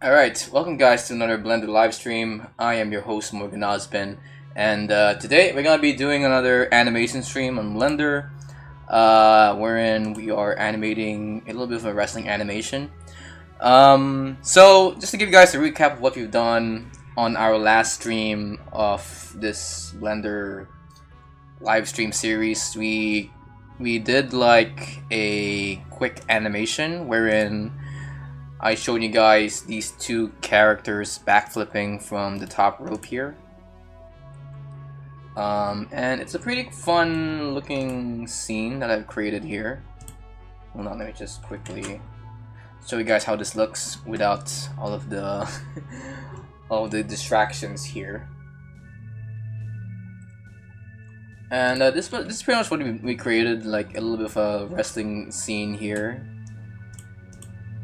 Alright, welcome guys to another Blender live stream. I am your host Morgan Ozpin, and today we're gonna be doing another animation stream on Blender, wherein we are animating a little bit of a wrestling animation. So just to give you guys a recap of what we've done on our last stream of this Blender live stream series, we did like a quick animation wherein I showed you guys these two characters backflipping from the top rope here. And it's a pretty fun looking scene that I've created here. Hold on, let me just quickly show you guys how this looks without all of the all of the distractions here. And this is pretty much what we created, like a little bit of a wrestling scene here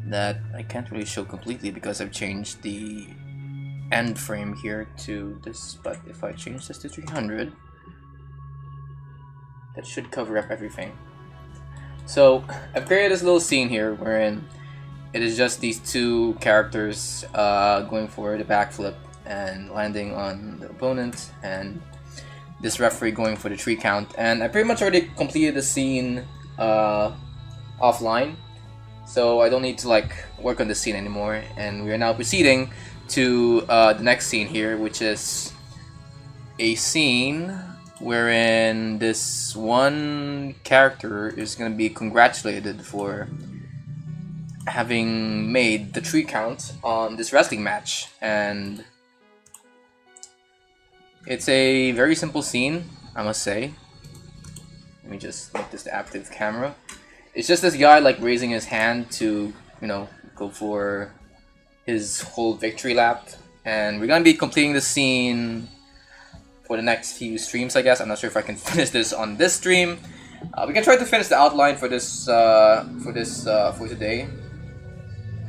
that I can't really show completely because I've changed the end frame here to this, but if I change this to 300, that should cover up everything. So I've created this little scene here wherein it is just these two characters going for the backflip and landing on the opponent, and this referee going for the 3 count. And I pretty much already completed the scene offline, so I don't need to like work on the scene anymore, and we are now proceeding to the next scene here, which is a scene wherein this one character is going to be congratulated for having made the 3 count on this wrestling match. And it's a very simple scene, I must say. Let me just make this the active camera. It's just this guy like raising his hand to, you know, go for his whole victory lap, and we're gonna be completing the scene for the next few streams, I guess. I'm not sure if I can finish this on this stream. We can try to finish the outline for this for today.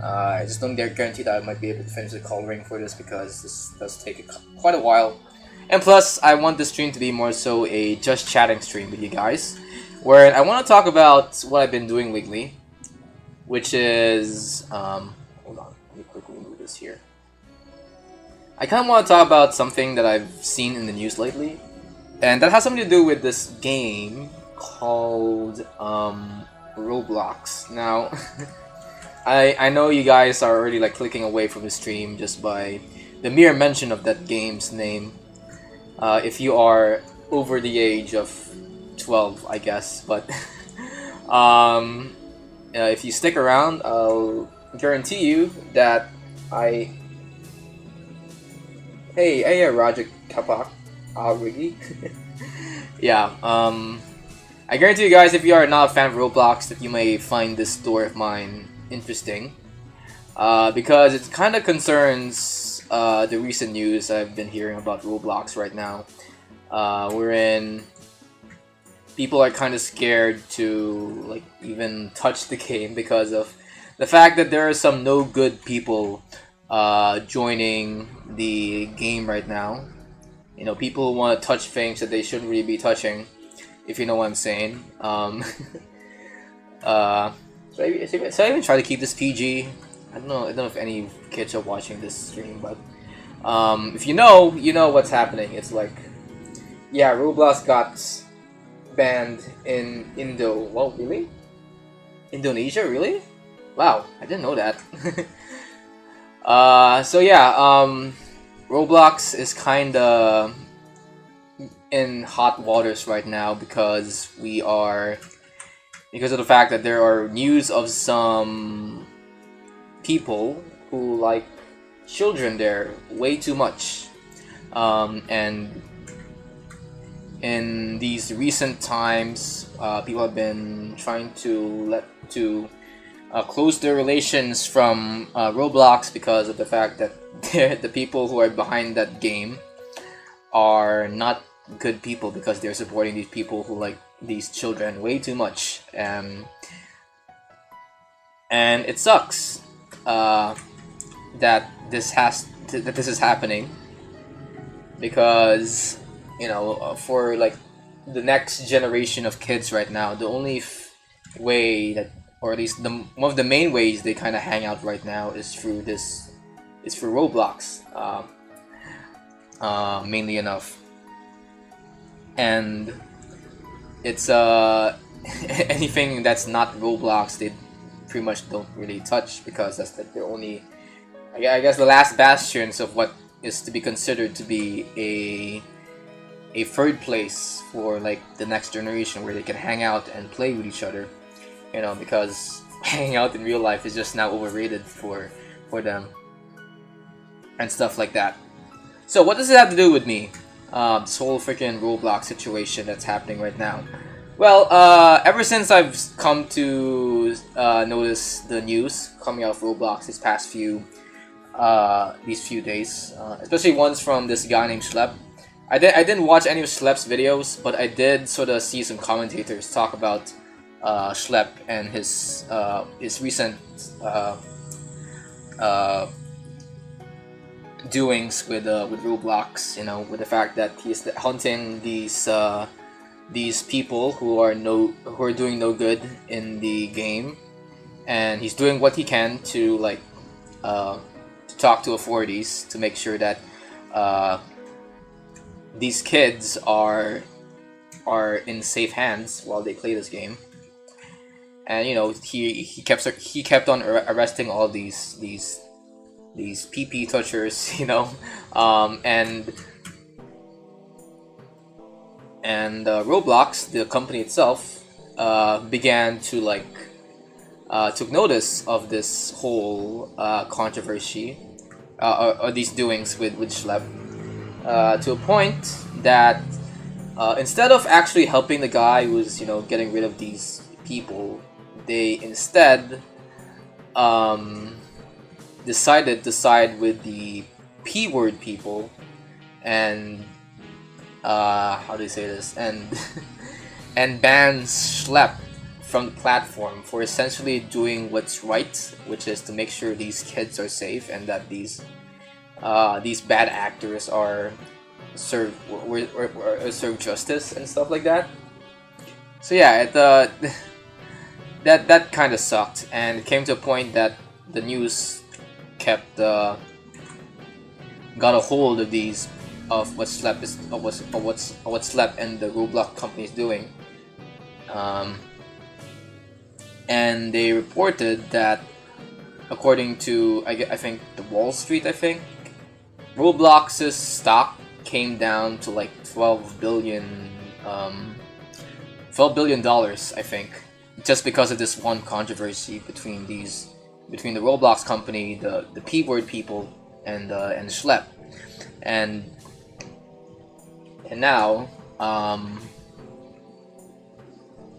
I just don't guarantee that I might be able to finish the coloring for this because this does take quite a while. And plus, I want this stream to be more so a just chatting stream with you guys, where I want to talk about what I've been doing lately, which is, hold on, let me quickly move this here. I kind of want to talk about something that I've seen in the news lately, and that has something to do with this game called Roblox. Now, I know you guys are already like clicking away from the stream just by the mere mention of that game's name. If you are over the age of 12, I guess, but if you stick around, I'll guarantee you that Hey, Roger Kapak, Riggy. Yeah, I guarantee you guys, if you are not a fan of Roblox, that you may find this story of mine interesting, because it kind of concerns the recent news I've been hearing about Roblox right now, wherein people are kind of scared to like even touch the game because of the fact that there are some no good people joining the game right now. You know, people who want to touch things that they shouldn't really be touching, if you know what I'm saying. So I even try to keep this PG. I don't know if any kids are watching this stream, but if you know what's happening. It's like, yeah, Roblox got banned in Well, really? Indonesia, really? Wow, I didn't know that. So yeah, Roblox is kinda in hot waters right now because of the fact that there are news of some people who like children there way too much, and in these recent times, people have been trying to close their relations from Roblox because of the fact that the people who are behind that game are not good people, because they're supporting these people who like these children way too much, and it sucks that this is happening, because you know, for like the next generation of kids right now, the only way that, or at least one of the main ways they kind of hang out right now, is through this is for Roblox, mainly enough, and it's anything that's not Roblox, they pretty much don't really touch, because that's like their only, I guess, the last bastions of what is to be considered to be a third place for like the next generation, where they can hang out and play with each other, you know, because hanging out in real life is just now overrated for them and stuff like that. So what does it have to do with me? This whole freaking Roblox situation that's happening right now. Well, ever since I've come to notice the news coming out of Roblox these few days, especially ones from this guy named Schlep. I didn't watch any of Schlep's videos, but I did sort of see some commentators talk about Schlep and his recent doings with Roblox. You know, with the fact that he's hunting these people who are doing no good in the game, and he's doing what he can to like to talk to authorities to make sure that these kids are in safe hands while they play this game. And you know, he kept on arresting all these PP touchers, you know, and Roblox, the company itself, began to like took notice of this whole controversy, or these doings with Schlep, to a point that instead of actually helping the guy who was, you know, getting rid of these people, they instead decided to side with the P-word people and how do you say this, and and bans Schlep from the platform for essentially doing what's right, which is to make sure these kids are safe and that these bad actors are served justice and stuff like that. So yeah, that kind of sucked, and it came to a point that the news kept got a hold of what Schlep and the Roblox company is doing, and they reported that, according to I think the Wall Street, I think Roblox's stock came down to like $12 billion, I think, just because of this one controversy between the Roblox company, the P-word people, and Schlep, and now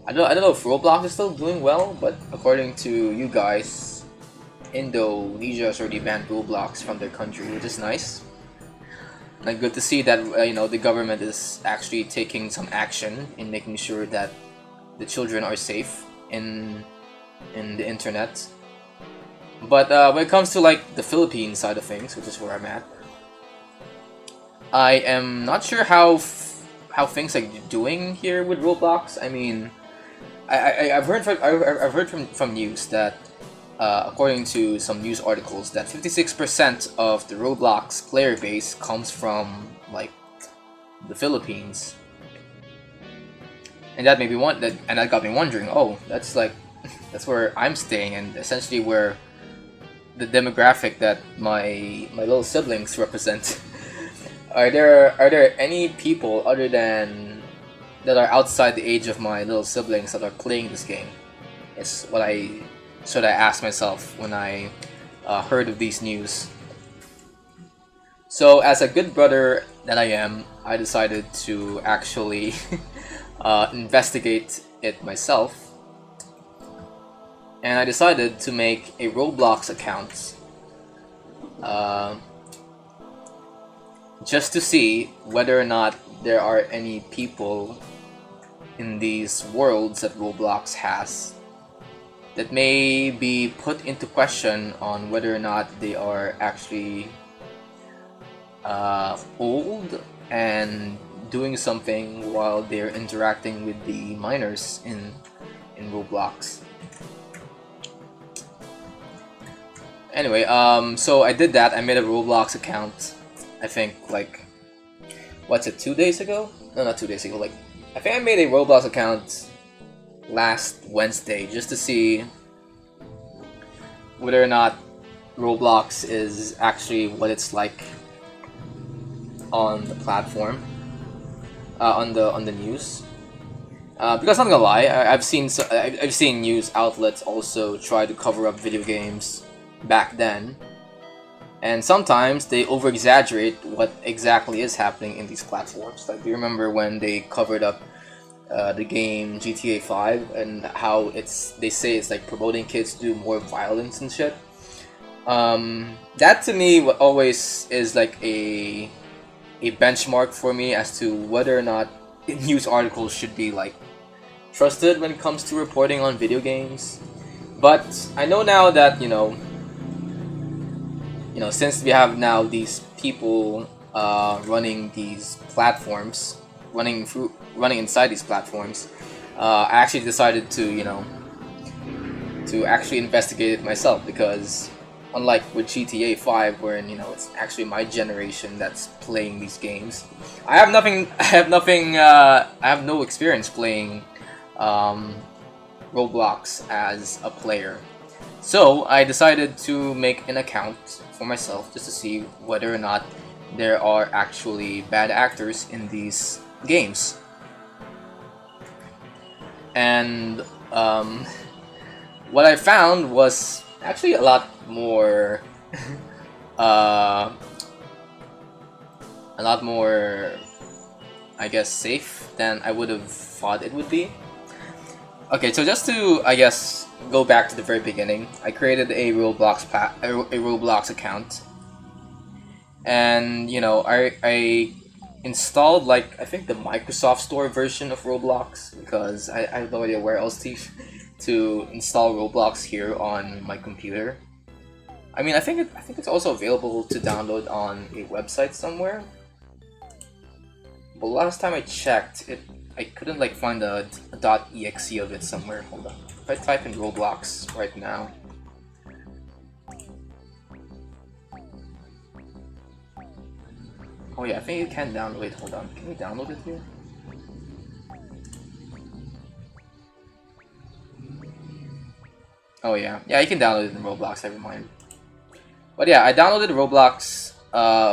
I don't know if Roblox is still doing well, but according to you guys, Indonesia has already banned Roblox from their country, which is nice. And good to see that you know, the government is actually taking some action in making sure that the children are safe in the internet. But when it comes to like the Philippine side of things, which is where I'm at, I am not sure how things are doing here with Roblox. I mean, I've heard from news that according to some news articles, that 56% of the Roblox player base comes from like the Philippines, and that got me wondering. Oh, that's where I'm staying, and essentially where the demographic that my little siblings represent. Are there any people other than that are outside the age of my little siblings that are playing this game? It's what I asked myself when I heard of these news. So, as a good brother that I am, I decided to actually investigate it myself, and I decided to make a Roblox account just to see whether or not there are any people in these worlds that Roblox has that may be put into question on whether or not they are actually old and doing something while they're interacting with the minors in Roblox. Anyway, so I did that. I made a Roblox account. I think like, what's it? 2 days ago? No, not 2 days ago. Like, I think I made a Roblox account last Wednesday just to see whether or not Roblox is actually what it's like on the platform, on the news. Because I'm not gonna lie, I've seen news outlets also try to cover up video games back then, and sometimes they over exaggerate what exactly is happening in these platforms. Like, do you remember when they covered up the game GTA 5 and how they say it's like promoting kids to do more violence and shit? That to me always is like a benchmark for me as to whether or not news articles should be like trusted when it comes to reporting on video games. But I know now that since we have now these people running these platforms, running inside these platforms, I actually decided to actually investigate it myself, because unlike with GTA 5, wherein it's actually my generation that's playing these games, I have no experience playing Roblox as a player. So I decided to make an account for myself just to see whether or not there are actually bad actors in these games. And what I found was actually a lot more a lot more, I guess, safe than I would have thought it would be. Okay, so just to, I guess, go back to the very beginning, I created a Roblox account, and I installed, like, I think the Microsoft Store version of Roblox, because I have no idea where else to install Roblox here on my computer. I mean, I think it's also available to download on a website somewhere. But last time I checked, I couldn't like find a .exe of it somewhere. Hold on. If I type in Roblox right now. Oh yeah, I think you can download it. Hold on. Can you download it here? Oh yeah. Yeah, you can download it in Roblox, never mind. But yeah, I downloaded Roblox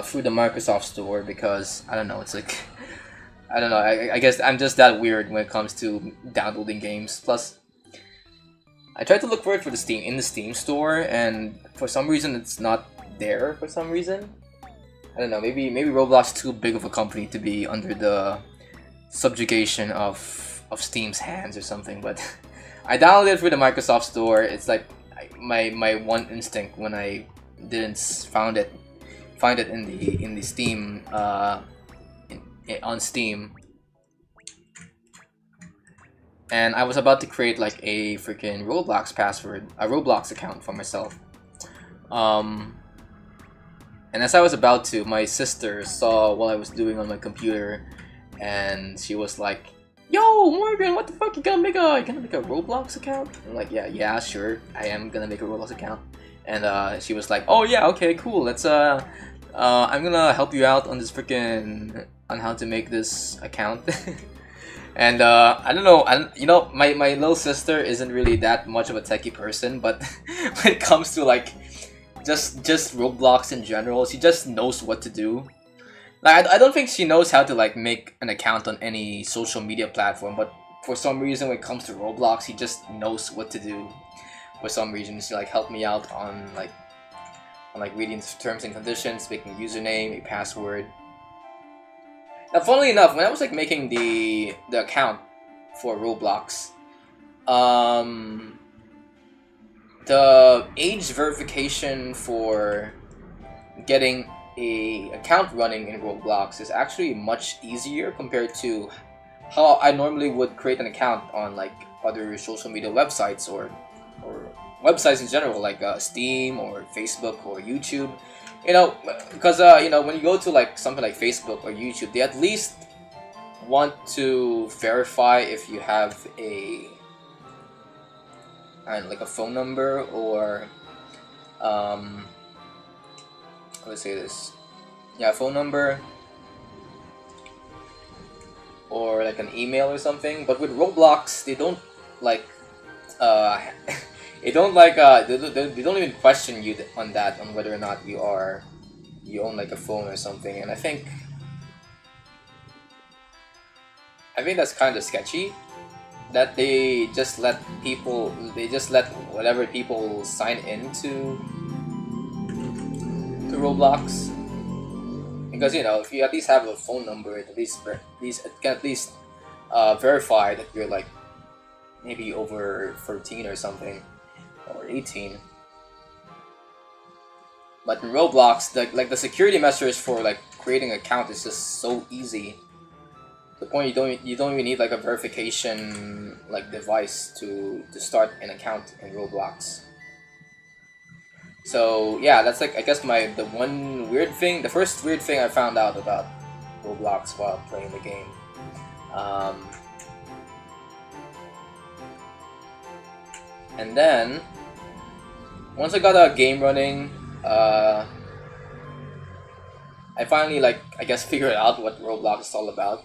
through the Microsoft Store because, I don't know, it's like... I don't know, I guess I'm just that weird when it comes to downloading games. Plus, I tried to look for it in the Steam store, and for some reason it's not there for some reason. I don't know, maybe Roblox is too big of a company to be under the subjugation of Steam's hands or something, but I downloaded it through the Microsoft Store. It's like my one instinct when I didn't find it in the Steam on Steam, and I was about to create like a freaking Roblox account for myself. And as I was about to, my sister saw what I was doing on my computer, and she was like, "Yo, Morgan, what the fuck? You gonna make a Roblox account?" I'm like, yeah, sure, I am gonna make a Roblox account. And she was like, "Oh yeah, okay, cool. Let's I'm gonna help you out on this freaking on how to make this account." And I don't know, my little sister isn't really that much of a techie person, but when it comes to like just Roblox in general, she just knows what to do. Like, I don't think she knows how to like make an account on any social media platform, but for some reason when it comes to Roblox, she just knows what to do. For some reason, she like helped me out on like reading terms and conditions, making a username, a password. Now, funnily enough, when I was like making the account for Roblox, the age verification for getting a account running in Roblox is actually much easier compared to how I normally would create an account on like other social media websites or websites in general, like Steam or Facebook or YouTube. Because when you go to like something like Facebook or YouTube, they at least want to verify if you have like a phone number or Let's say this. Yeah, phone number or like an email or something. But with Roblox, they don't like they don't like they don't even question you on that, on whether or not you own like a phone or something. And I think that's kind of sketchy that they just let whatever people sign into Roblox, because you know, if you at least have a phone number, it can at least verify that you're like maybe over 13 or something, or 18. But in Roblox, the security measures for like creating an account is just so easy. The point you don't even need like a verification like device to start an account in Roblox. So yeah, that's like, I guess, the first weird thing I found out about Roblox while playing the game. And then once I got a game running, I finally figured out what Roblox is all about.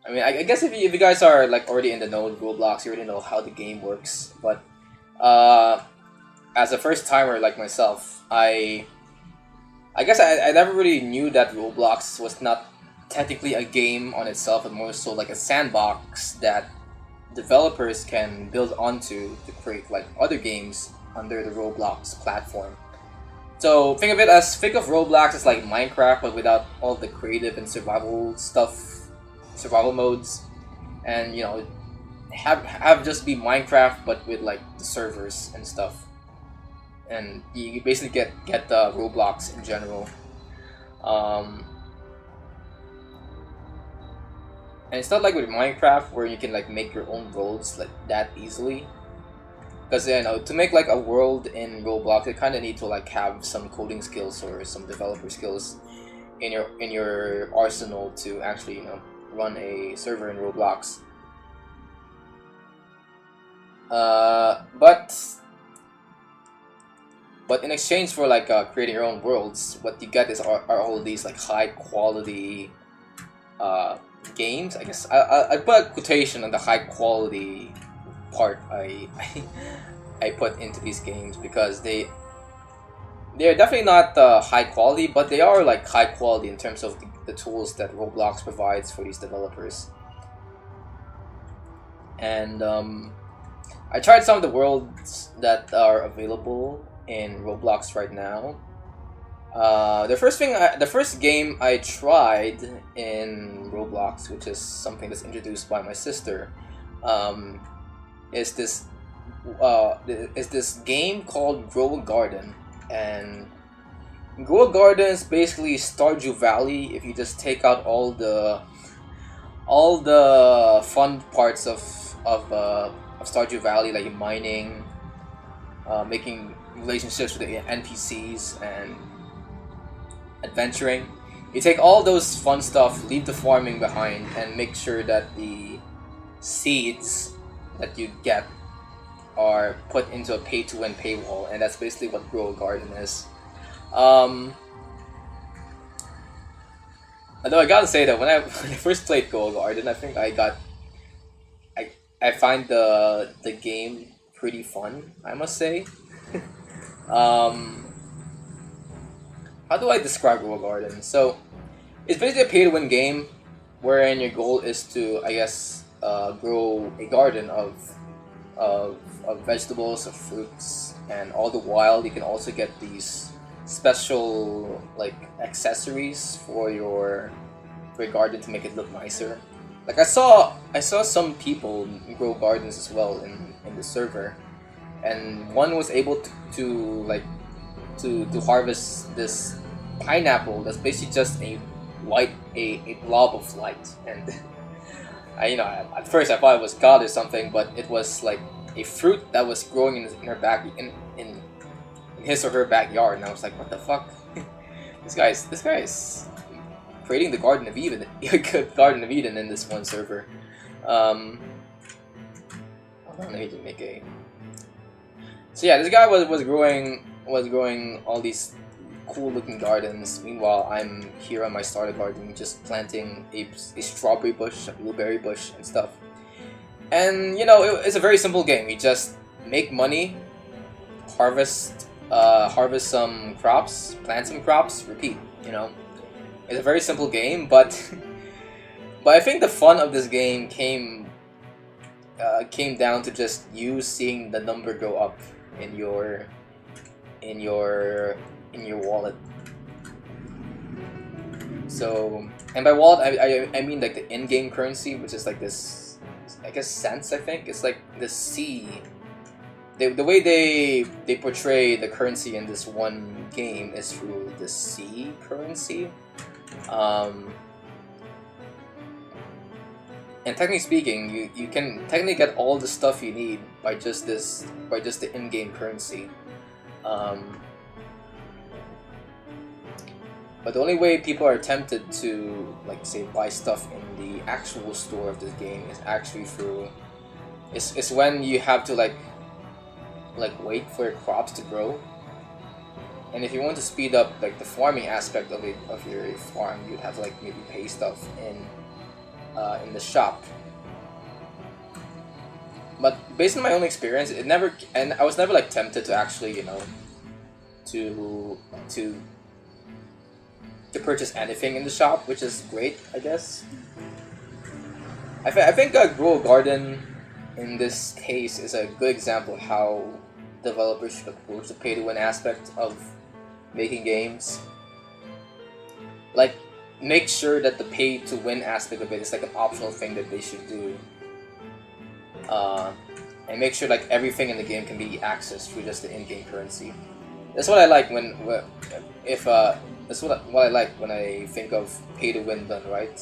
I mean, I guess if you guys are like already in the know with Roblox, you already know how the game works. But as a first timer like myself, I guess I never really knew that Roblox was not technically a game on itself, but more so like a sandbox that developers can build onto to create like other games under the Roblox platform. So think of Roblox as like Minecraft, but without all the creative and survival modes, and you know, have just be Minecraft but with like the servers and stuff, and you basically get Roblox in general. And it's not like with Minecraft where you can like make your own worlds like that easily. Because you know, to make like a world in Roblox, you kind of need to like have some coding skills or some developer skills in your arsenal to actually, you know, run a server in Roblox. But in exchange for like creating your own worlds, what you get are all of these like high quality games. I guess I put a quotation on the high quality part I put into these games, because they're definitely not high quality, but they are like high quality in terms of the tools that Roblox provides for these developers. And I tried some of the worlds that are available in Roblox right now. The first game I tried in Roblox, which is something that's introduced by my sister, is this game called Grow a Garden. And Grow a Garden is basically Stardew Valley if you just take out all the fun parts of Stardew Valley, like mining, making relationships with the NPCs, and adventuring. You take all those fun stuff, leave the farming behind, and make sure that the seeds that you get are put into a pay-to-win paywall, and that's basically what Grow a Garden is. Although I gotta say that when I first played Grow a Garden, I think I find the game pretty fun, I must say. How do I describe Grow a Garden? So it's basically a pay-to-win game, wherein your goal is to, I guess, grow a garden of vegetables, of fruits, and all the while you can also get these special like accessories for your garden to make it look nicer. Like I saw some people grow gardens as well in the server, and one was able to harvest this pineapple that's basically just a blob of light. And at first I thought it was God or something, but it was like a fruit that was growing in his or her backyard, and I was like, what the fuck? This guy's creating the Garden of Eden, Garden of Eden in this one server. Hold on, let me just make a. So yeah, this guy was growing was growing all these cool looking gardens. Meanwhile, I'm here on my starter garden just planting a strawberry bush, a blueberry bush, and stuff. And you know, it's a very simple game. You just make money, harvest some crops, plant some crops, repeat. You know, it's a very simple game, but but I think the fun of this game came down to just you seeing the number go up in your wallet. So, and by wallet I mean like the in-game currency, which is like this, I guess, cents. I think it's like the C. The way they portray the currency in this one game is through the C currency. And technically speaking, you can technically get all the stuff you need by just the in-game currency. But the only way people are tempted to, like, say, buy stuff in the actual store of this game is actually through it's when you have to like wait for your crops to grow. And if you want to speed up like the farming aspect of your farm, you'd have to like maybe pay stuff in the shop. But based on my own experience, I was never like tempted to actually, you know, to purchase anything in the shop, which is great, I guess. I think Grow a Garden in this case is a good example of how developers should approach the pay-to-win aspect of making games. Like, make sure that the pay-to-win aspect of it is like an optional thing that they should do. And make sure like everything in the game can be accessed through just the in-game currency. That's what I like that's what I like when I think of pay-to-win done right.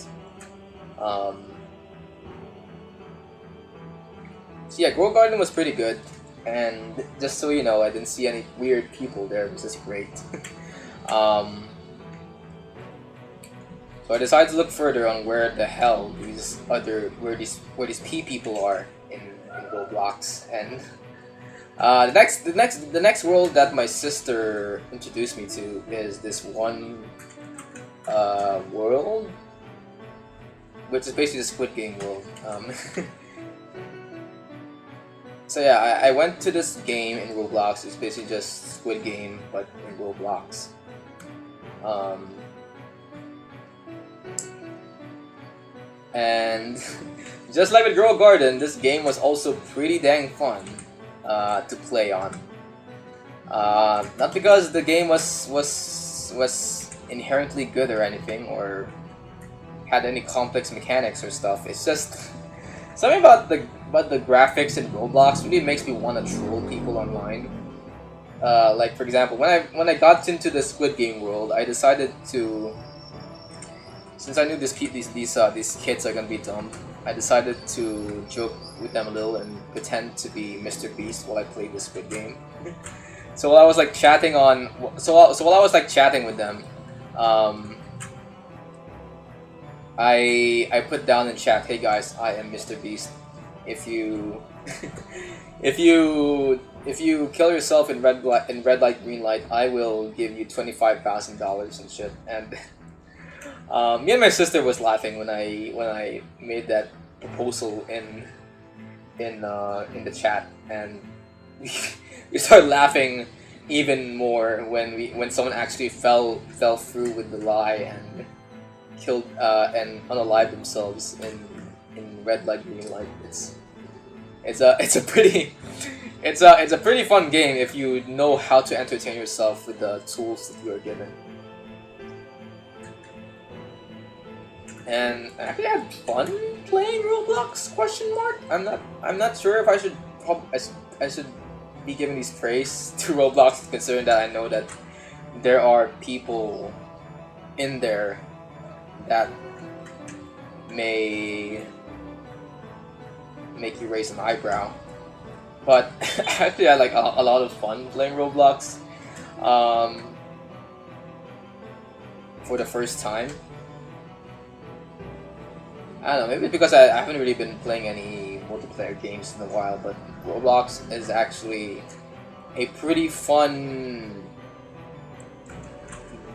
So yeah, Grow Garden was pretty good, and just so you know, I didn't see any weird people there, which is great. So I decided to look further on where the hell where these P people are in Roblox, and the next world that my sister introduced me to is this one world, which is basically the Squid Game world. So yeah, I went to this game in Roblox. It's basically just Squid Game, but in Roblox. And just like with Grow Garden, this game was also pretty dang fun to play on. Not because the game was inherently good or anything, or had any complex mechanics or stuff. It's just something about the graphics in Roblox really makes me want to troll people online. Like for example, when I got into the Squid Game world, I decided to, since I knew these kids are gonna be dumb, I decided to joke with them a little and pretend to be Mr. Beast while I played the Squid Game. So while I was like chatting with them, I put down in chat, "Hey guys, I am Mr. Beast. If you if you kill yourself in red light, green light, I will give you $25,000 and shit." And me and my sister was laughing when I made that proposal in the chat, and we started laughing even more when someone actually fell through with the lie and killed and unalived themselves in red light, green light. It's a pretty fun game if you know how to entertain yourself with the tools that you are given. And I actually had fun playing Roblox? ? I'm not sure if I should be giving these praise to Roblox, considering that I know that there are people in there that may make you raise an eyebrow. But actually I had like a lot of fun playing Roblox for the first time. I don't know, maybe because I haven't really been playing any multiplayer games in a while, but Roblox is actually a pretty fun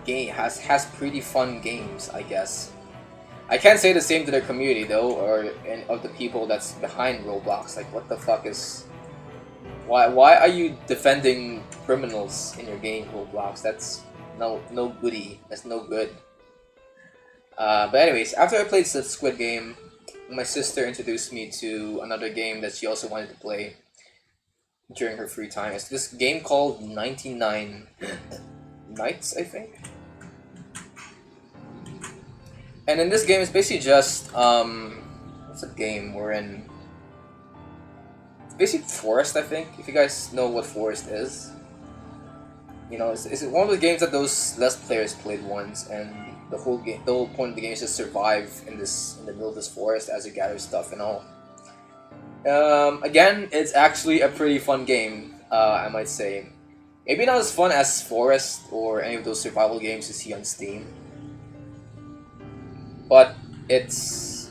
game, has pretty fun games, I guess. I can't say the same to their community though, or of the people that's behind Roblox. Like, what the fuck is... Why are you defending criminals in your game, Roblox? That's no goodie. That's no good. But anyways, after I played the Squid Game, my sister introduced me to another game that she also wanted to play during her free time. It's this game called 99 Nights, I think. And in this game, it's basically just what's a game we're in? It's basically Forest, I think. If you guys know what Forest is, you know, it's one of the games that those less players played once, and the whole point of the game is to survive in the middle of this forest as you gather stuff and all. Again, it's actually a pretty fun game, I might say. Maybe not as fun as Forest or any of those survival games you see on Steam, but it's...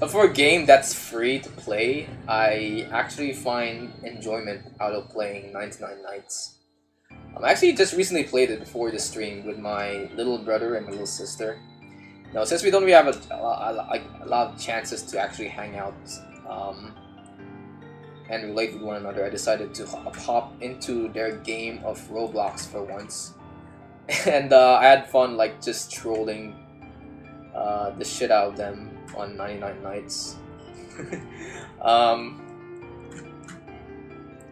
but for a game that's free to play, I actually find enjoyment out of playing 99 Nights. I actually just recently played it before the stream with my little brother and my little sister. Now, since we don't really have a lot of chances to actually hang out and relate with one another, I decided to hop into their game of Roblox for once. And I had fun, like, just trolling the shit out of them on 99 Nights.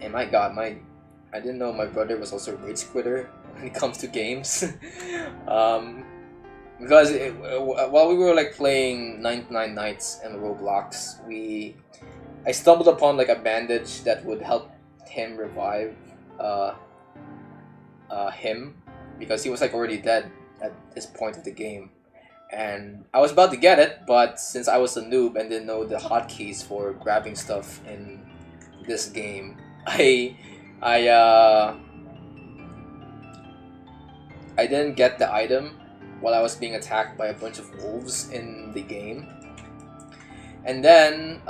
And my god, I didn't know my brother was also a rage quitter when it comes to games. Because while we were like playing 99 Nights and Roblox, I stumbled upon like a bandage that would help him revive him, because he was like already dead at this point of the game. And I was about to get it, but since I was a noob and didn't know the hotkeys for grabbing stuff in this game, I didn't get the item while I was being attacked by a bunch of wolves in the game. And then,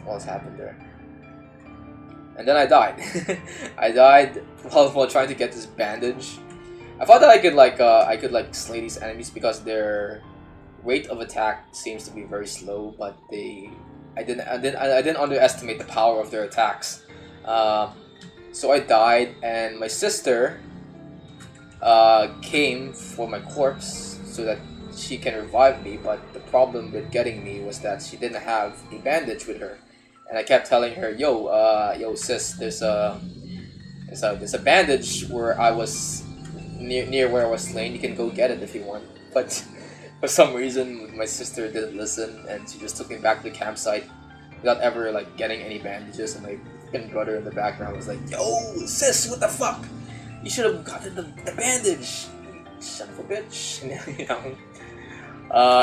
what's happened there? And then I died. I died while trying to get this bandage. I thought that I could slay these enemies because their rate of attack seems to be very slow, but I didn't underestimate the power of their attacks. So I died, and my sister came for my corpse so that she can revive me. But the problem with getting me was that she didn't have a bandage with her, and I kept telling her, "Yo, sis, there's a bandage where I was near where I was slain. You can go get it if you want." But for some reason, my sister didn't listen, and she just took me back to the campsite without ever like getting any bandages. And my fucking brother in the background was like, "Yo, sis, what the fuck? You should have gotten the bandage, you son of a bitch." And, you know,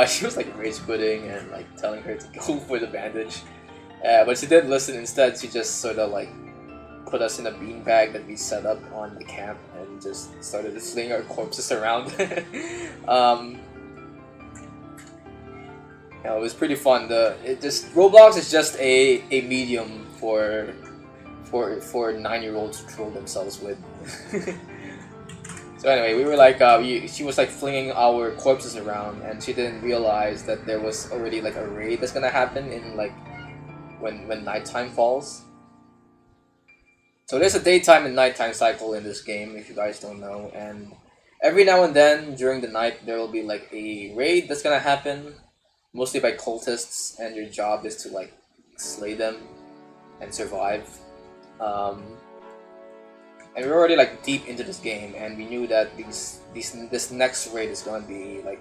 she was like rage quitting and like telling her to go for the bandage, but she didn't listen. Instead, she just sort of like put us in a beanbag that we set up on the camp and just started to fling our corpses around. You know, it was pretty fun. Roblox is just a medium for 9-year-olds to troll themselves with. So anyway, we were like, she was like flinging our corpses around, and she didn't realize that there was already like a raid that's gonna happen in like when nighttime falls. So there's a daytime and nighttime cycle in this game, if you guys don't know, and every now and then during the night there will be like a raid that's gonna happen, mostly by cultists, and your job is to like slay them and survive. And we're already like deep into this game, and we knew that this next raid is gonna be like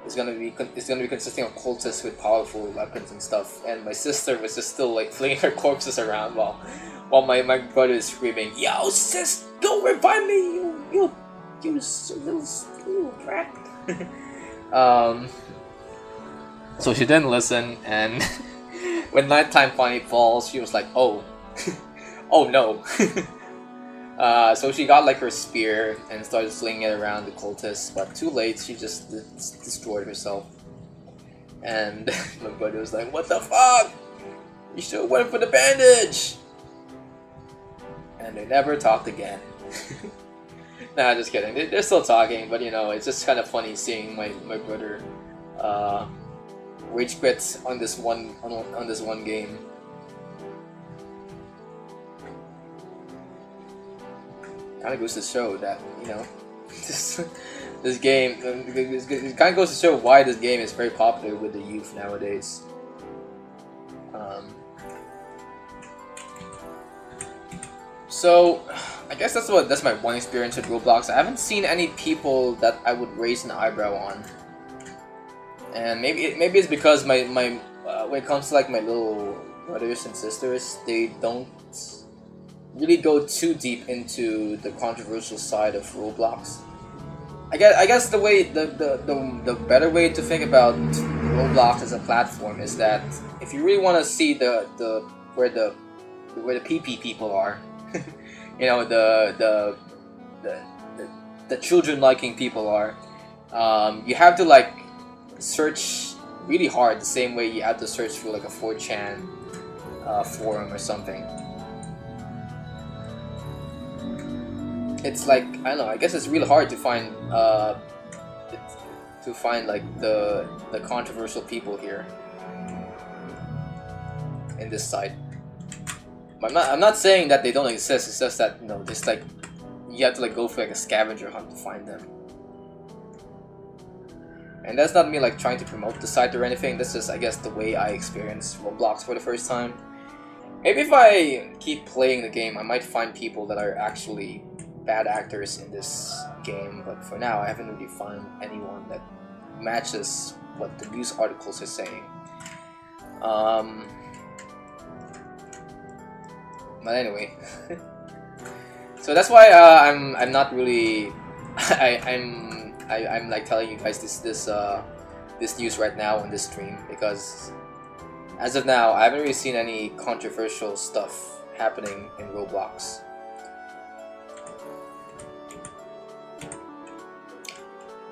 it's gonna be consisting of cultists with powerful weapons and stuff. And my sister was just still like flinging her corpses around while my brother is screaming, "Yo, sis, go revive me, you little brat." So she didn't listen, and when nighttime finally falls, she was like, "Oh, oh no." So she got like her spear and started flinging it around the cultists, but too late, she just destroyed herself. And my brother was like, "What the fuck? You should have went for the bandage! And they never talked again. Nah, just kidding. They're still talking, but you know, it's just kind of funny seeing my brother rage quit on this one game. Kind of goes to show that, you know, this game, it kind of goes to show why this game is very popular with the youth nowadays. So, I guess that's my one experience with Roblox. I haven't seen any people that I would raise an eyebrow on, and maybe it's because my when it comes to like my little brothers and sisters, they don't really go too deep into the controversial side of Roblox. I guess the better way to think about Roblox as a platform is that if you really want to see where the PP people are, you know, the children liking people are, you have to like search really hard the same way you have to search for like a 4chan forum or something. It's like, I don't know, I guess it's really hard to find like the controversial people here in this site. I'm not saying that they don't exist. It's just that, you know, just like you have to like go for like a scavenger hunt to find them. And that's not me like trying to promote the site or anything. That's just, I guess, the way I experienced Roblox for the first time. Maybe if I keep playing the game, I might find people that are actually bad actors in this game. But for now, I haven't really found anyone that matches what the news articles are saying. But anyway, so that's why I'm not really I'm like telling you guys this news right now on this stream, because as of now I haven't really seen any controversial stuff happening in Roblox.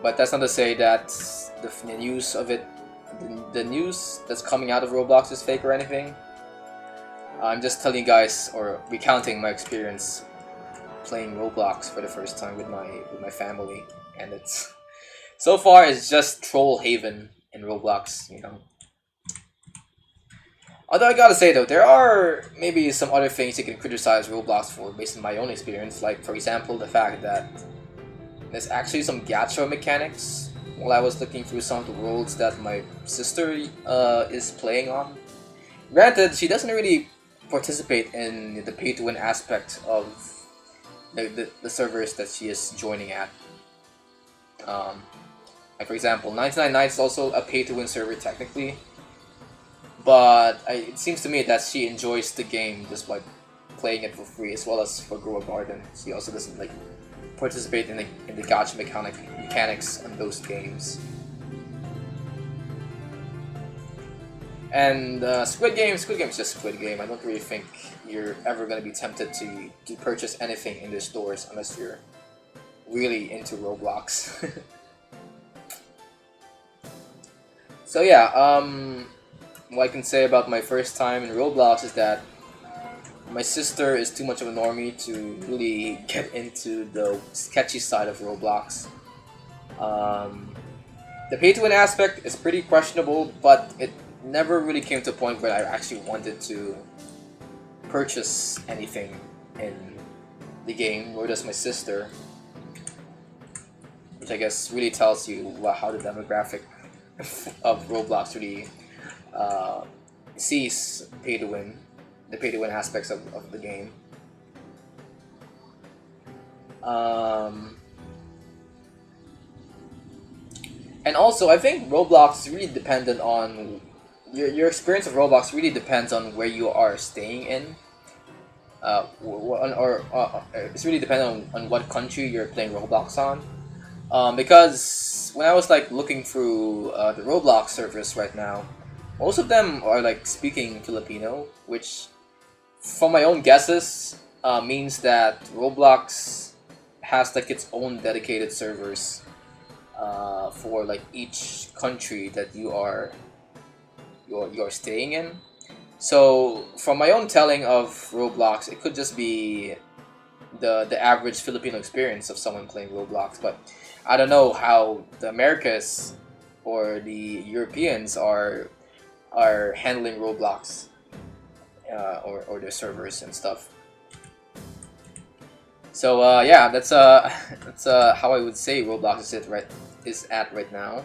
But that's not to say that the news of it, the news that's coming out of Roblox is fake or anything. I'm just telling you guys, or recounting my experience playing Roblox for the first time with my family, and it's so far it's just troll haven in Roblox, you know. Although I gotta say though, there are maybe some other things you can criticize Roblox for based on my own experience, like for example the fact that there's actually some gacha mechanics while I was looking through some of the worlds that my sister is playing on. Granted, she doesn't really participate in the pay-to-win aspect of the servers that she is joining at. Like for example, 99 Nights is also a pay-to-win server technically, but it seems to me that she enjoys the game just by playing it for free, as well as for Grow a Garden. She also doesn't like participate in the gacha mechanics on those games. And Squid Game is just Squid Game. I don't really think you're ever going to be tempted to purchase anything in their stores unless you're really into Roblox. So yeah, what I can say about my first time in Roblox is that my sister is too much of a normie to really get into the sketchy side of Roblox. The pay-to-win aspect is pretty questionable, but it never really came to a point where I actually wanted to purchase anything in the game, nor does my sister. Which I guess really tells you how the demographic of Roblox really sees pay-to-win, the pay-to-win aspects of the game. And also, I think Roblox is really dependent on your experience of Roblox. Really depends on where you are staying in, it's really dependent on what country you're playing Roblox on. Because when I was like looking through the Roblox servers right now, most of them are like speaking Filipino, which, from my own guesses, means that Roblox has like its own dedicated servers for like each country that you're staying in. So from my own telling of Roblox, it could just be the average Filipino experience of someone playing Roblox, but I don't know how the Americas or the Europeans are handling Roblox, or their servers and stuff. So yeah, that's that's how I would say Roblox is at right now.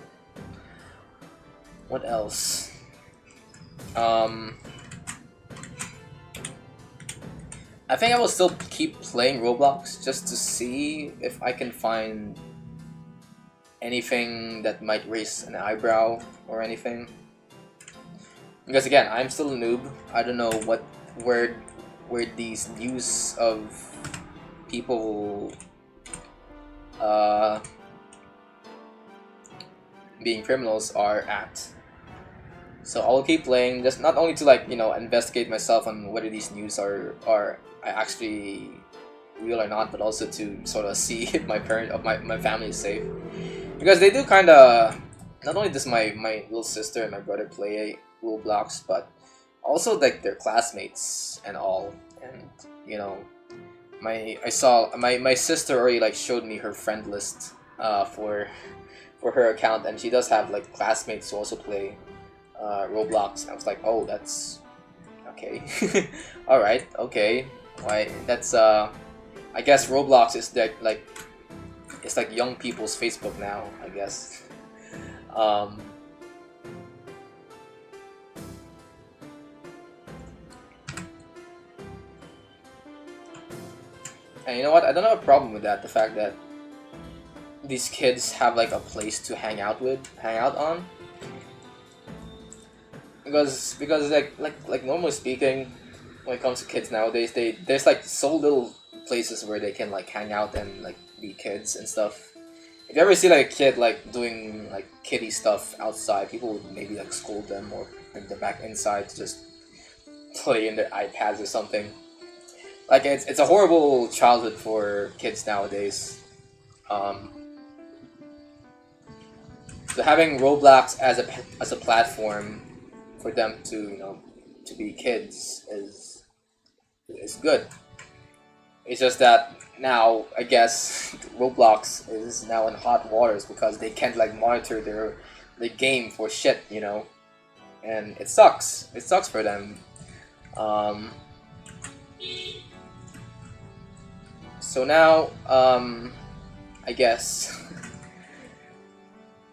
What else? I think I will still keep playing Roblox just to see if I can find anything that might raise an eyebrow or anything. Because again, I'm still a noob. I don't know where these news of people being criminals are at. So I'll keep playing, just not only to investigate myself on whether these news are actually real or not, but also to sort of see if my family is safe. Because they do kind of, not only does my little sister and my brother play Roblox, but also like their classmates and all. And my sister already showed me her friend list for her account, and she does have like classmates who also play Roblox. I was like, oh, that's okay. All right, okay. Why? That's I guess Roblox is it's like young people's Facebook now, I guess. And you know what? I don't have a problem with that. The fact that these kids have like a place to hang out on. Because like normally speaking, when it comes to kids nowadays, there's like so little places where they can like hang out and like be kids and stuff. If you ever see like a kid like doing like kiddie stuff outside, people would maybe like scold them or bring them back inside to just play in their iPads or something. Like it's a horrible childhood for kids nowadays. So having Roblox as a platform for them to be kids is good. It's just that now I guess Roblox is now in hot waters because they can't like monitor the game for shit, and it sucks. It sucks for them. So now I guess.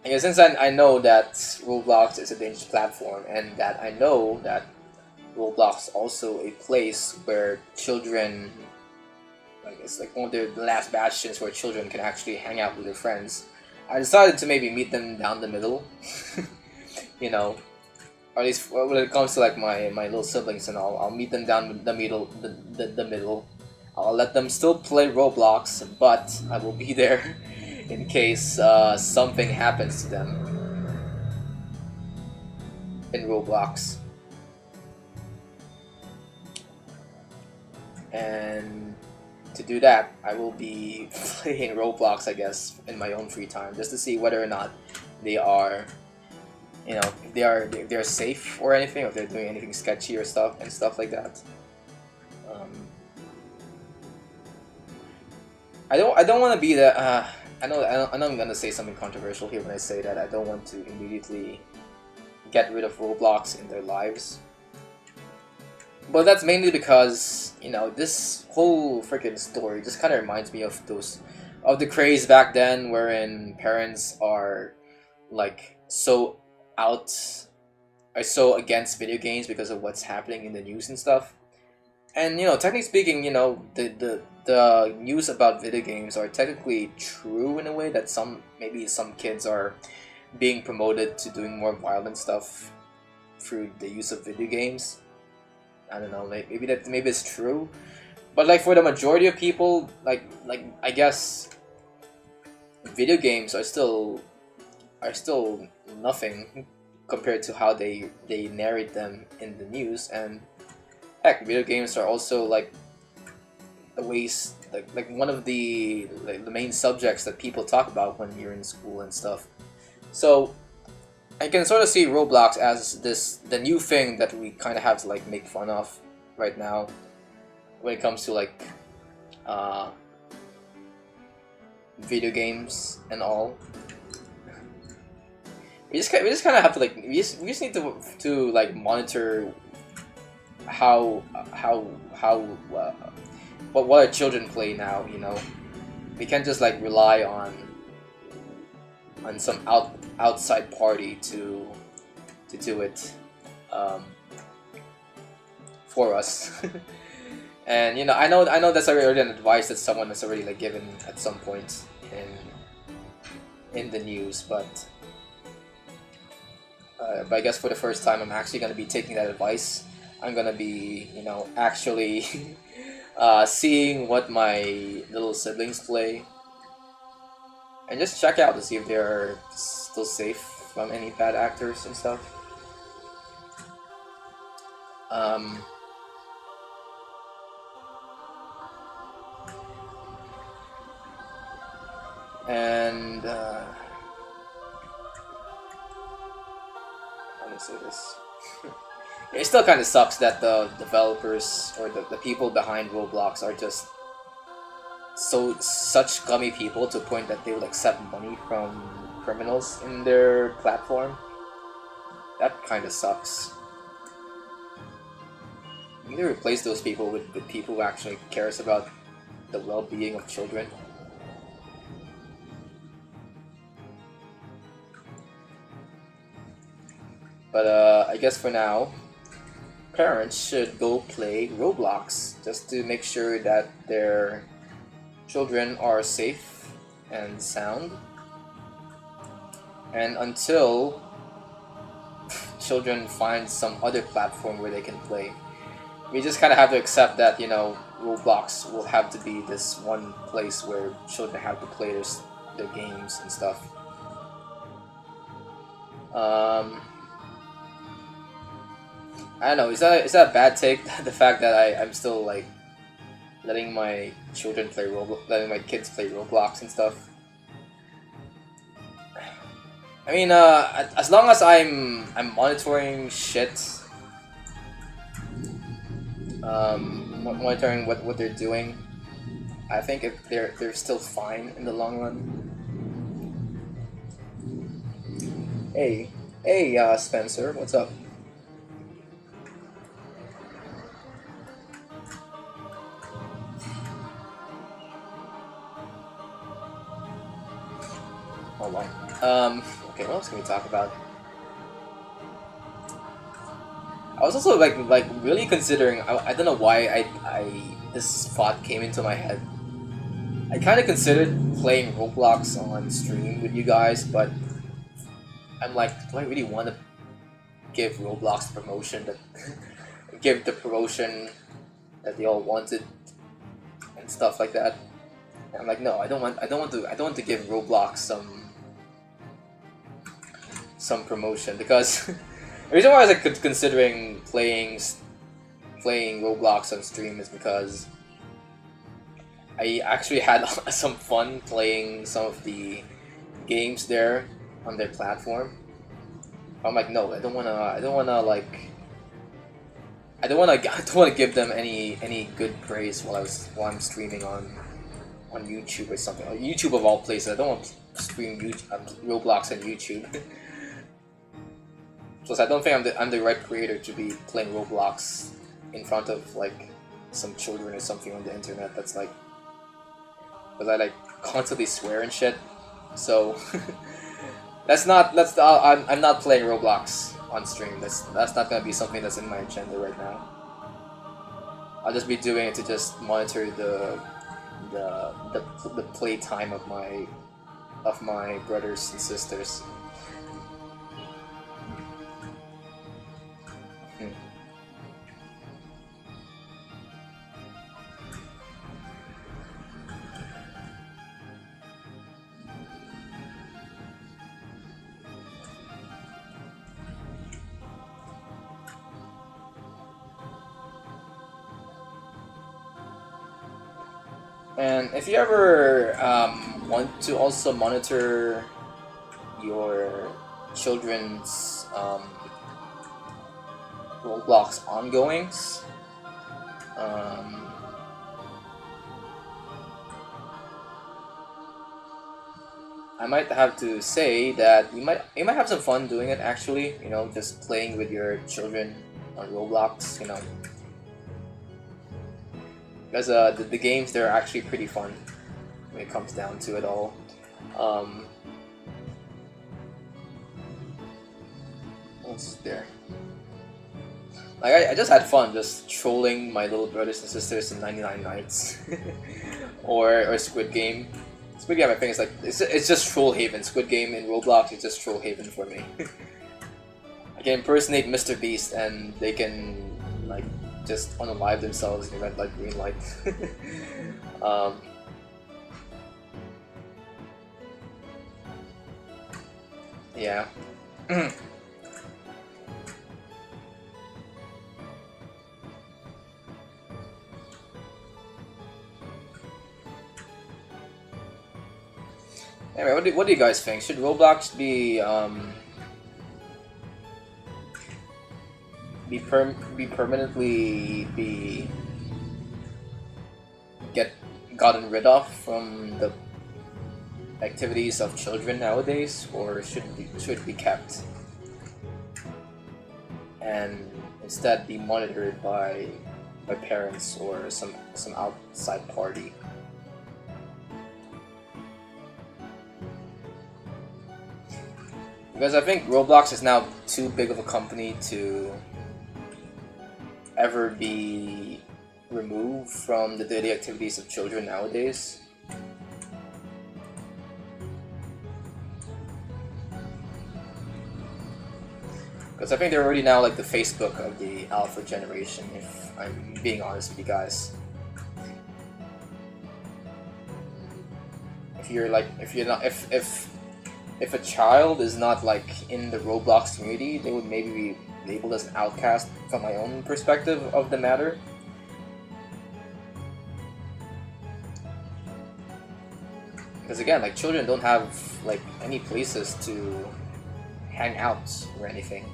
Yeah, since I know that Roblox is a dangerous platform, and that I know that Roblox is also a place where children, like it's like one of the last bastions where children can actually hang out with their friends, I decided to maybe meet them down the middle. Or at least when it comes to like my little siblings and all, I'll meet them down the middle. The middle. I'll let them still play Roblox, but I will be there in case something happens to them in Roblox. And to do that, I will be playing Roblox, I guess, in my own free time, just to see whether or not they are, if they're safe or anything, or if they're doing anything sketchy or stuff like that. I don't want to be the. I know I'm gonna say something controversial here when I say that I don't want to immediately get rid of Roblox in their lives. But that's mainly because, this whole freaking story just kind of reminds me of the craze back then, wherein parents are like so against video games because of what's happening in the news and stuff. And technically speaking, the news about video games are technically true in a way that maybe some kids are being promoted to doing more violent stuff through the use of video games. I don't know, maybe it's true, but like for the majority of people, like I guess video games are still nothing compared to how they narrate them in the news. And heck, video games are also like the ways like one of the main subjects that people talk about when you're in school and stuff. So I can sort of see Roblox as the new thing that we kind of have to like make fun of right now when it comes to like video games and all. We just kind of have to like we just need to like monitor how what our children play now. You know, we can't just like rely on some outside party to do it for us. And you know, I know that's already an advice that someone has already like given at some point in the news, but I guess for the first time I'm actually gonna be taking that advice. I'm gonna be, you know, actually seeing what my little siblings play and just check out to see if they're still safe from any bad actors and stuff. And let me say this. It still kind of sucks that the developers or the people behind Roblox are just such scummy people to the point that they would accept money from criminals in their platform. That kind of sucks. You need to replace those people with people who actually cares about the well-being of children. But I guess for now, parents should go play Roblox just to make sure that their children are safe and sound. And until children find some other platform where they can play, we just kind of have to accept that, you know, Roblox will have to be this one place where children have to play their games and stuff. I don't know, is that a bad take? The fact that I'm still like letting my children play Roblox, letting my kids play Roblox and stuff. I mean, as long as I'm monitoring shit, monitoring what they're doing, I think if they're still fine in the long run. Hey, Spencer, what's up? Oh my. Okay, what else can we talk about? I was also like really considering. I don't know why this thought came into my head. I kind of considered playing Roblox on stream with you guys, but I'm like, do I really want to give Roblox the promotion that give the promotion that they all wanted and stuff like that? And I'm like, no, I don't want to give Roblox some promotion, because the reason why I was like considering playing Roblox on stream is because I actually had some fun playing some of the games there on their platform. I'm like, no, I don't wanna give them any good praise while I'm streaming on YouTube or something. YouTube of all places. I don't want to stream Roblox on YouTube. Plus, I don't think I'm the right creator to be playing Roblox in front of like some children or something on the internet. That's like, because I like constantly swear and shit. So I'm not playing Roblox on stream. That's not gonna be something that's in my agenda right now. I'll just be doing it to just monitor the playtime of my brothers and sisters. And if you ever want to also monitor your children's Roblox ongoings. I might have to say that you might have some fun doing it actually. You know, just playing with your children on Roblox. You know, because the games, they're actually pretty fun when it comes down to it all. What's there? Like I just had fun just trolling my little brothers and sisters in 99 Nights or Squid Game. Squid Game, I think, is like it's just troll haven. Squid Game in Roblox is just troll haven for me. I can impersonate Mr. Beast, and they can like just unalive themselves in red light, green light. Yeah. Anyway, what do you guys think? Should Roblox be permanently gotten rid of from the activities of children nowadays, or should it be kept and instead be monitored by parents or some outside party? Because I think Roblox is now too big of a company to ever be removed from the daily activities of children nowadays. Because I think they're already now like the Facebook of the alpha generation, if I'm being honest with you guys. If a child is not like in the Roblox community, they would maybe be labeled as an outcast from my own perspective of the matter. Because again, like children don't have like any places to hang out or anything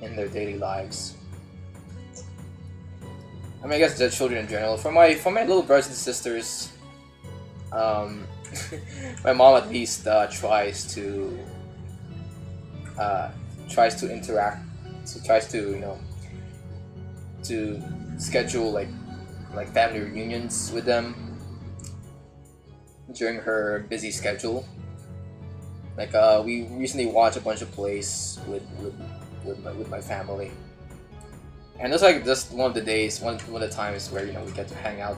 in their daily lives. I mean, I guess the children in general. For my little brothers and sisters, my mom at least tries to interact, tries to to schedule like family reunions with them during her busy schedule. Like we recently watched a bunch of plays with my family, and it's like just one of the days, one of the times where we get to hang out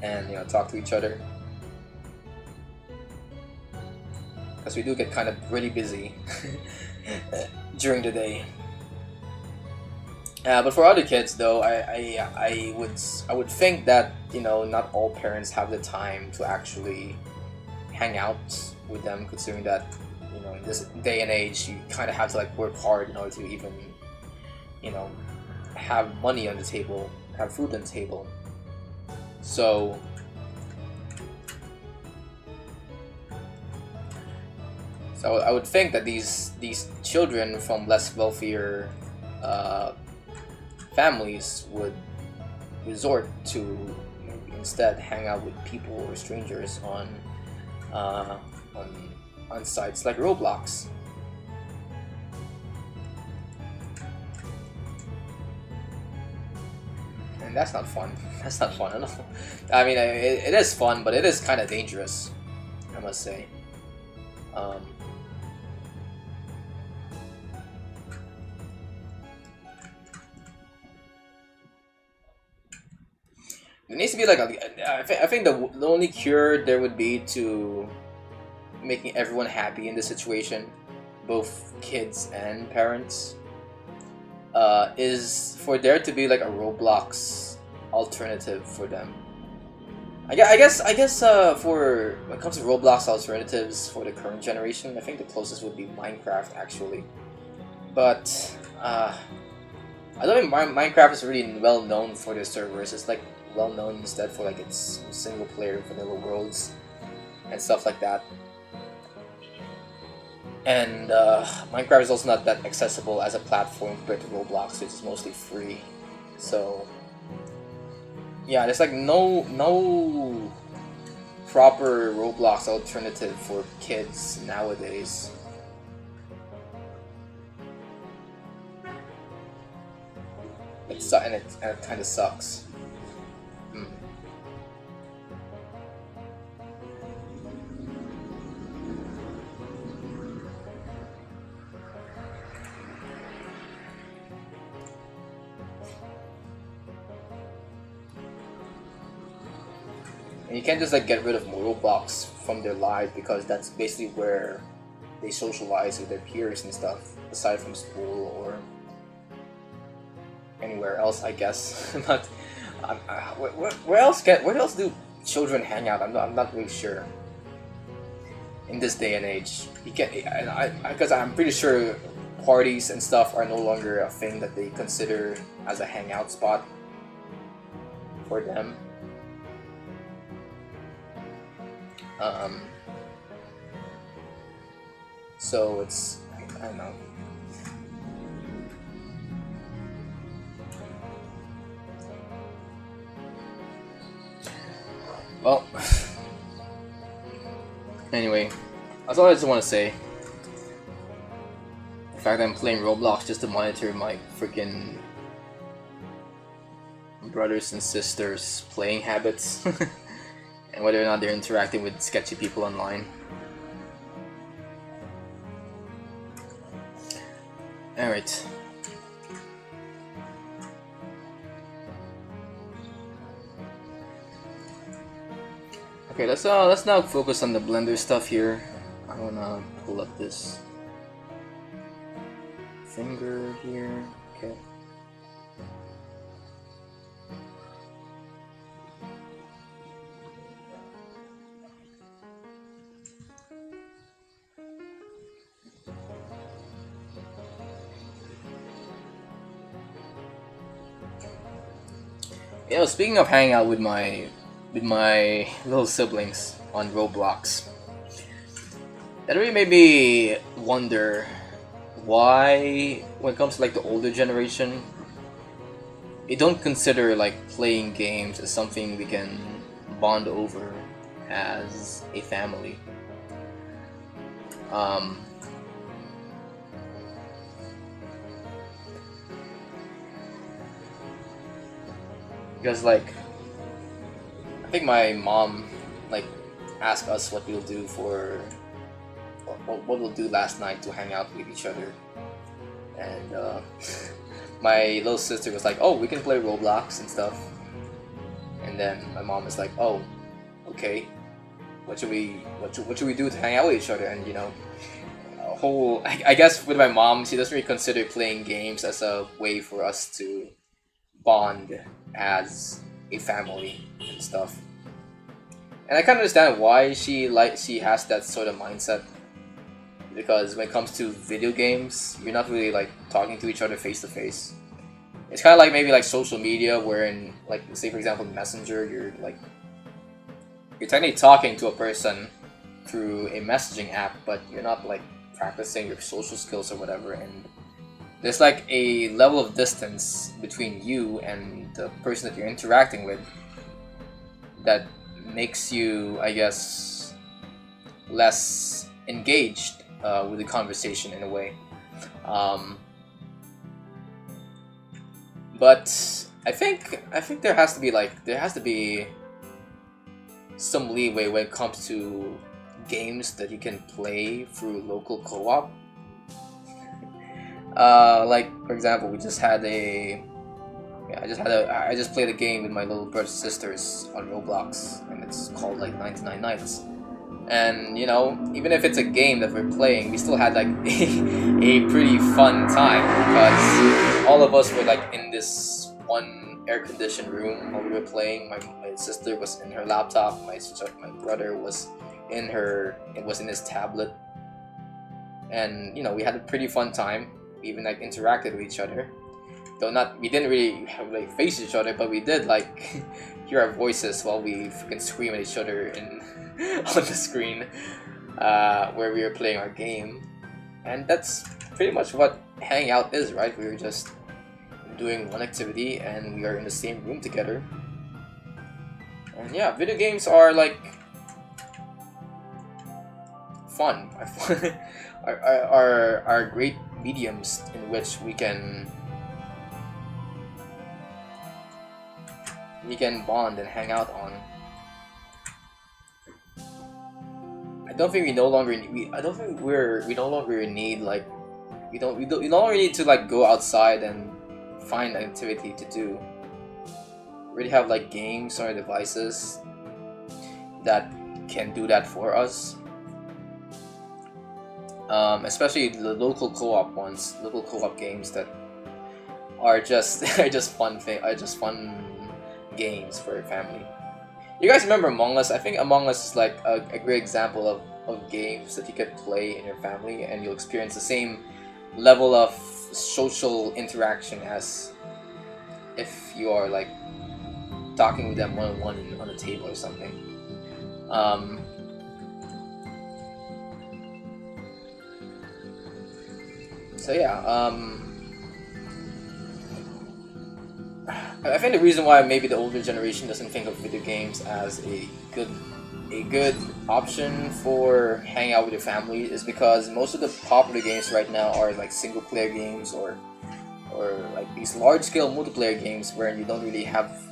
and talk to each other, because we do get kind of really busy during the day. But for other kids, though, I would think that not all parents have the time to actually hang out with them, considering that in this day and age you kind of have to like work hard in order to even have money on the table, have food on the table. So I would think that these children from less wealthier families would resort to instead hang out with people or strangers on sites like Roblox. And that's not fun. That's not fun at all. I mean, it is fun, but it is kind of dangerous, I must say. There needs to be like I think the only cure there would be to making everyone happy in this situation, both kids and parents, is for there to be like a Roblox alternative for them. I guess for when it comes to Roblox alternatives for the current generation, I think the closest would be Minecraft actually. But I don't think Minecraft is really well known for their servers. It's like well known instead for like its single player vanilla worlds and stuff like that. And Minecraft is also not that accessible as a platform compared to Roblox, which is mostly free. So yeah, there's like no proper Roblox alternative for kids nowadays. And it kind of sucks. And you can't just like get rid of Roblox from their life, because that's basically where they socialize with their peers and stuff, aside from school or anywhere else, I guess. But where else do children hang out? I'm not really sure. In this day and age, you can't, because I'm pretty sure parties and stuff are no longer a thing that they consider as a hangout spot for them. So it's, I don't know. Well, anyway, that's all I just want to say. The fact that I'm playing Roblox just to monitor my freaking brothers and sisters' playing habits and whether or not they're interacting with sketchy people online. Alright. Okay, let's now focus on the Blender stuff here. I wanna pull up this finger here. Okay. You know, speaking of hanging out with my little siblings on Roblox, that really made me wonder why, when it comes to like the older generation, they don't consider like playing games as something we can bond over as a family. Because like, I think my mom like asked us what we'll do for what we'll do last night to hang out with each other, and my little sister was like, "Oh, we can play Roblox and stuff," and then my mom was like, "Oh, okay, what should we do to hang out with each other?" And you know, I guess with my mom, she doesn't really consider playing games as a way for us to bond as a family and stuff. And I kind of understand why she has that sort of mindset, because when it comes to video games, you're not really like talking to each other face to face. It's kind of like maybe like social media, wherein like, say for example Messenger, you're technically talking to a person through a messaging app, but you're not like practicing your social skills or whatever, and there's like a level of distance between you and the person that you're interacting with that makes you, I guess, less engaged with the conversation in a way. But I think there has to be some leeway when it comes to games that you can play through local co-op. Like for example, I just played a game with my little brothers and sisters on Roblox, and it's called like 99 Nights. And you know, even if it's a game that we're playing, we still had like a pretty fun time, because all of us were like in this one air-conditioned room while we were playing. My sister was in her laptop, my brother was in his tablet, and you know, we had a pretty fun time. We even like interacted with each other, though we didn't really have like face each other, but we did like hear our voices while we freaking scream at each other on the screen where we were playing our game. And that's pretty much what hanging out is, right? We're just doing one activity and we are in the same room together. And yeah, video games are like fun. are great mediums in which we can bond and hang out on. I don't think we no longer need, I don't think we no longer need like we no longer need to like go outside and find an activity to do. We already have like games on our devices that can do that for us. Especially the local co-op ones, local co-op games that are just fun games for your family. You guys remember Among Us? I think Among Us is like a great example of games that you could play in your family and you'll experience the same level of social interaction as if you are like talking with them one-on-one on a table or something. So yeah, I think the reason why maybe the older generation doesn't think of video games as a good option for hanging out with your family is because most of the popular games right now are like single player games or like these large scale multiplayer games where you don't really have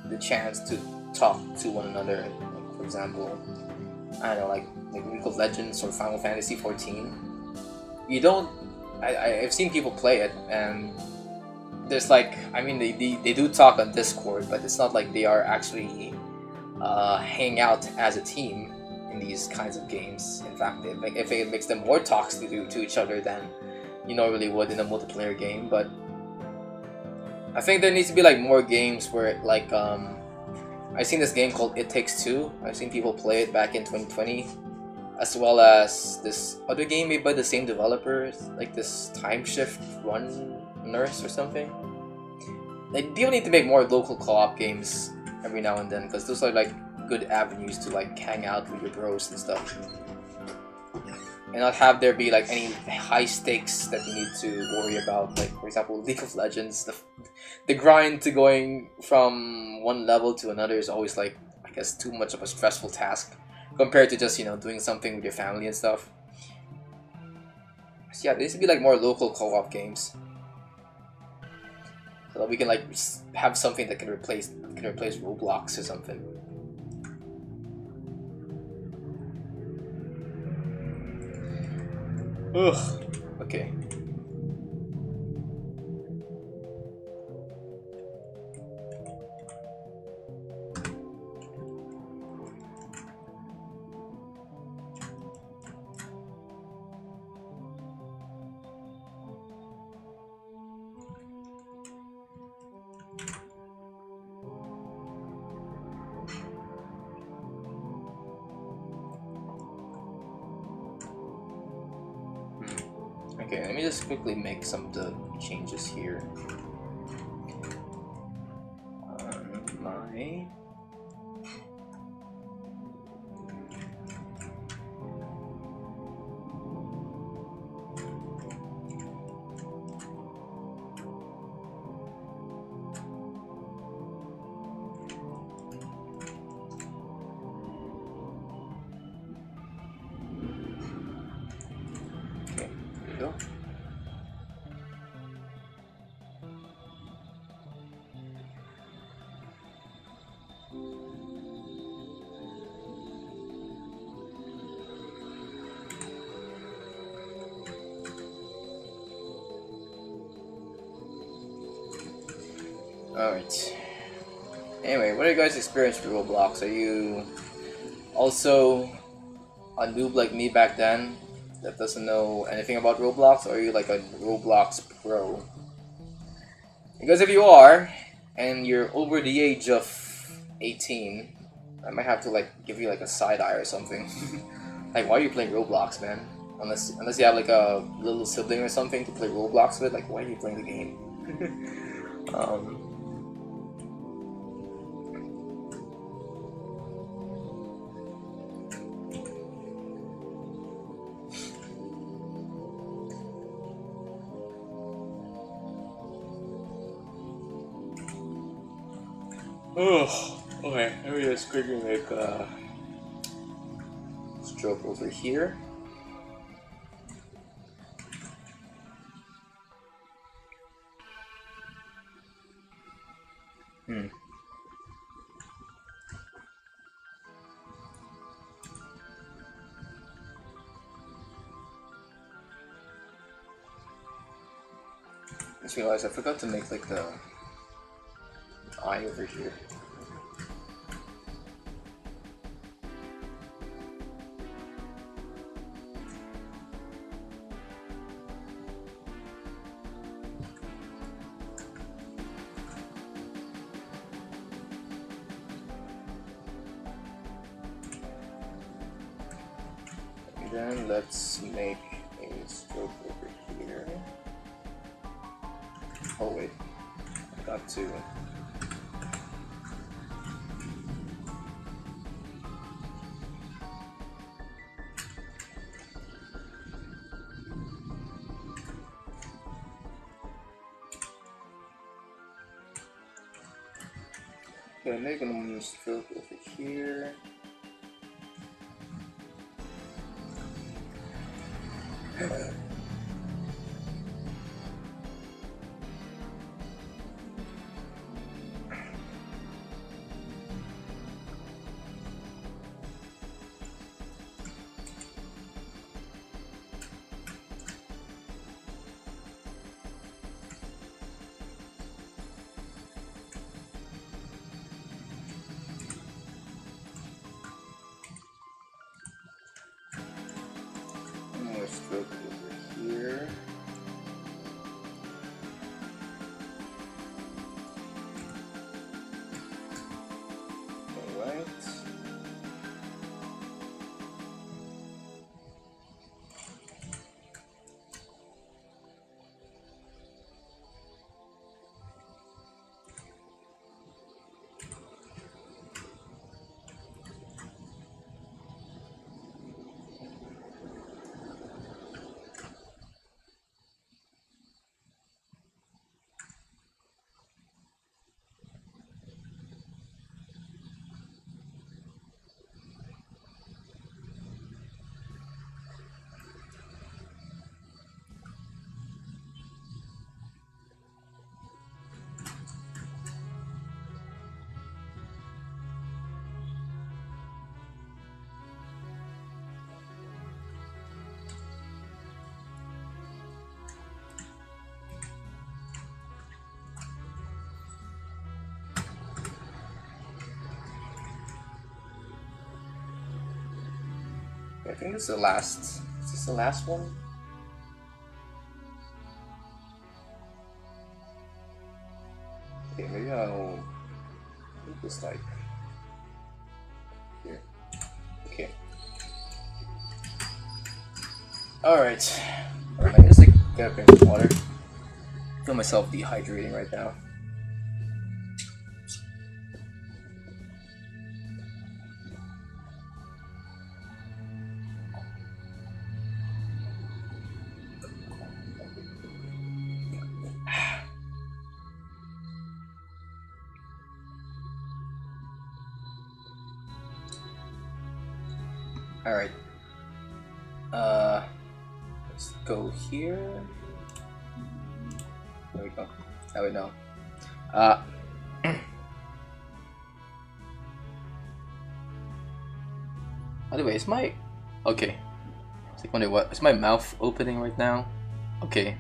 the chance to talk to one another. Like, for example, I don't know, like League of Legends or Final Fantasy 14. You don't. I've seen people play it and there's like, I mean, they do talk on Discord, but it's not like they are actually hanging out as a team in these kinds of games. In fact, it makes them more toxic to each other than you normally would in a multiplayer game. But I think there needs to be like more games where like I've seen this game called It Takes Two. I've seen people play it back in 2020, as well as this other game made by the same developers, like this Time Shift Run Nurse or something. Like, people need to make more local co-op games every now and then, because those are like good avenues to like hang out with your bros and stuff, and not have there be like any high stakes that you need to worry about. Like, for example, League of Legends, the grind to going from one level to another is always like, I guess, too much of a stressful task compared to just, you know, doing something with your family and stuff. So yeah, there needs to be like more local co-op games, so that we can like have something that can replace Roblox or something. Ugh. Okay. Okay, let me just quickly make some of the changes here. My okay, here we go. Alright. Anyway, what are you guys' experience with Roblox? Are you also a noob like me back then that doesn't know anything about Roblox, or are you like a Roblox pro? Because if you are, and you're over the age of 18, I might have to like give you like a side eye or something. Like, why are you playing Roblox, man? Unless you have like a little sibling or something to play Roblox with, like, why are you playing the game? Oh, okay. Let me just quickly make a stroke over here. I just realized I forgot to make like the eye over here. And then let's make a stroke over here. Oh wait, I got to. Okay, make a stroke over here. Stroke over here. Alright. I think this is the last. Is this the last one? Okay, maybe I'll make this like here. Okay. Alright. I just like get a drink of water. I feel myself dehydrating right now. Alright. Let's go here. There we go. Now we know. By the way, is my... Okay. It's like, wonder what? Is my mouth opening right now? Okay.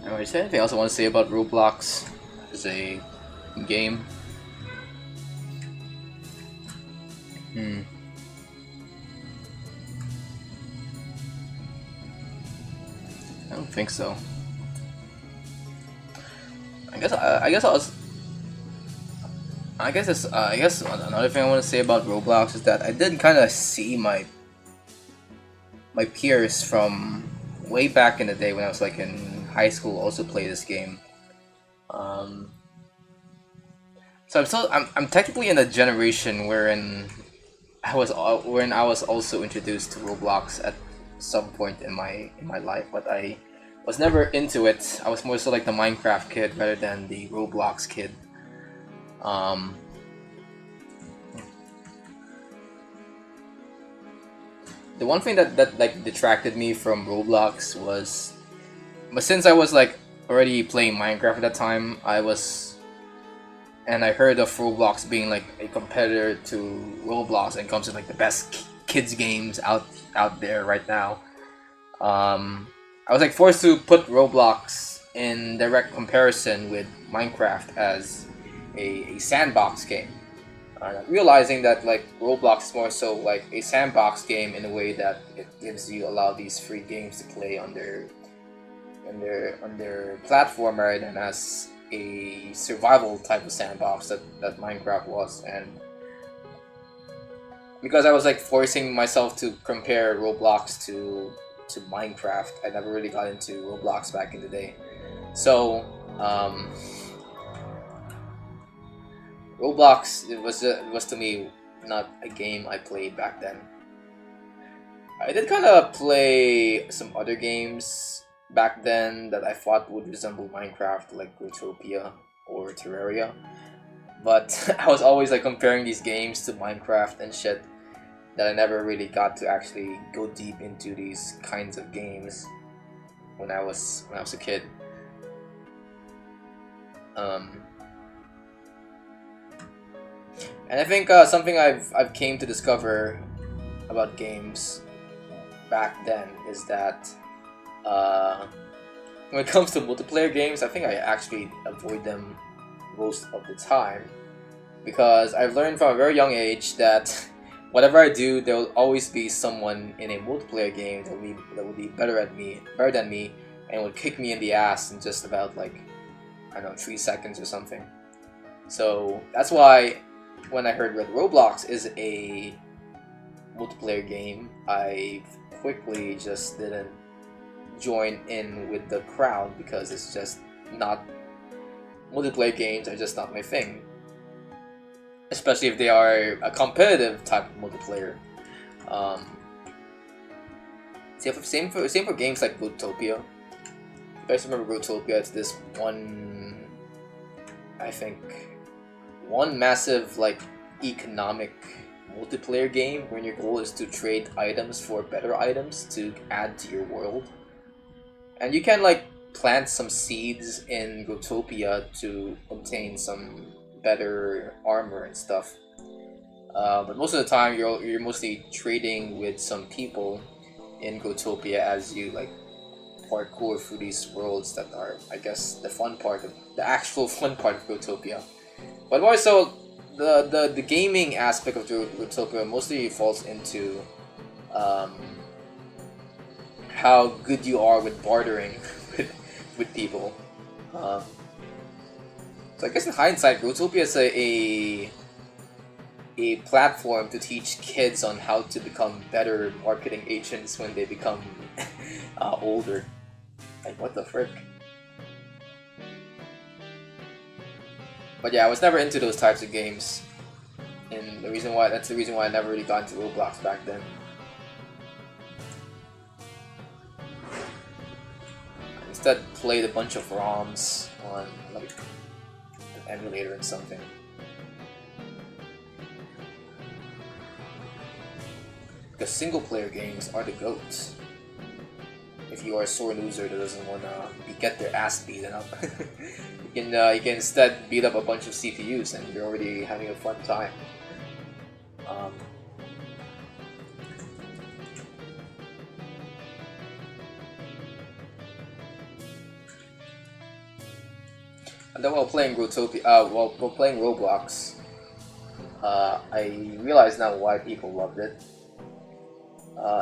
Alright, is there anything else I want to say about Roblox as a game? I don't think so. I guess another thing I want to say about Roblox is that I did kind of see my peers from way back in the day when I was like in high school also play this game. So I'm technically in a generation wherein I was also introduced to Roblox at some point in my life, but I was never into it. I was more so like the Minecraft kid rather than the Roblox kid. The one thing that like detracted me from Roblox was, but since I was like already playing Minecraft at that time, and I heard of Roblox being like a competitor to Roblox and comes to like the best kids games out there right now. I was like forced to put Roblox in direct comparison with Minecraft as a sandbox game. Realizing that like Roblox is more so like a sandbox game in a way that it gives you a lot of these free games to play on their platform rather than as a survival type of sandbox that Minecraft was. And because I was like forcing myself to compare Roblox to Minecraft, I never really got into Roblox back in the day. So Roblox it was to me not a game I played back then. I did kind of play some other games back then that I thought would resemble Minecraft, like Growtopia or Terraria, but I was always like comparing these games to Minecraft and shit, that I never really got to actually go deep into these kinds of games when I was a kid. And I think something I've came to discover about games back then is that when it comes to multiplayer games, I think I actually avoid them most of the time, because I've learned from a very young age that whatever I do, there will always be someone in a multiplayer game that will be better than me, and will kick me in the ass in just about like, I don't know, 3 seconds or something. So that's why when I heard that Roblox is a multiplayer game, I quickly just didn't join in with the crowd, because it's just not, multiplayer games are just not my thing, especially if they are a competitive type of multiplayer. Same for games like Growtopia. You guys remember Growtopia? It's this one, I think, one massive like economic multiplayer game where your goal is to trade items for better items to add to your world. And you can like plant some seeds in Growtopia to obtain some better armor and stuff. But most of the time you're mostly trading with some people in Growtopia as you like parkour through these worlds that are, I guess, the actual fun part of Growtopia. But more so, the gaming aspect of Growtopia mostly falls into how good you are with bartering with people. So I guess in hindsight, Growtopia is a platform to teach kids on how to become better marketing agents when they become older. Like, what the frick? But yeah, I was never into those types of games, and that's the reason why I never really got into Roblox back then. I instead played a bunch of ROMs on like an emulator and something. Because single player games are the GOAT. If you are a sore loser that doesn't want to get their ass beaten up, you can instead beat up a bunch of CPUs and you're already having a fun time. And then while playing while playing Roblox, I realize now why people loved it.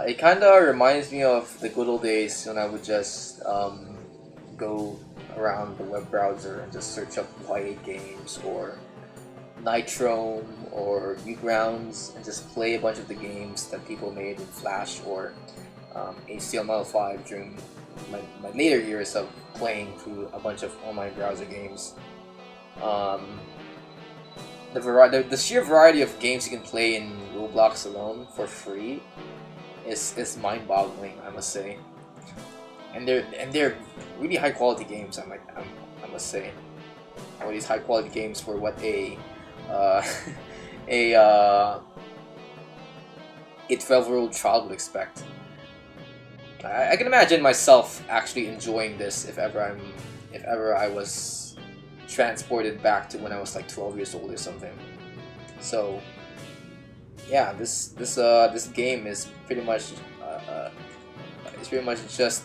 It kind of reminds me of the good old days when I would just go around the web browser and just search up YA games or Nitrome or Newgrounds and just play a bunch of the games that people made in Flash or HTML5 during my later years of playing through a bunch of online browser games. The sheer variety of games you can play in Roblox alone for free is mind-boggling, I must say. And they're really high quality games. I must say, all these high quality games for what a a 12-year-old child would expect. I can imagine myself actually enjoying this if ever I was transported back to when I was like 12 years old or something. So yeah, this game is pretty much just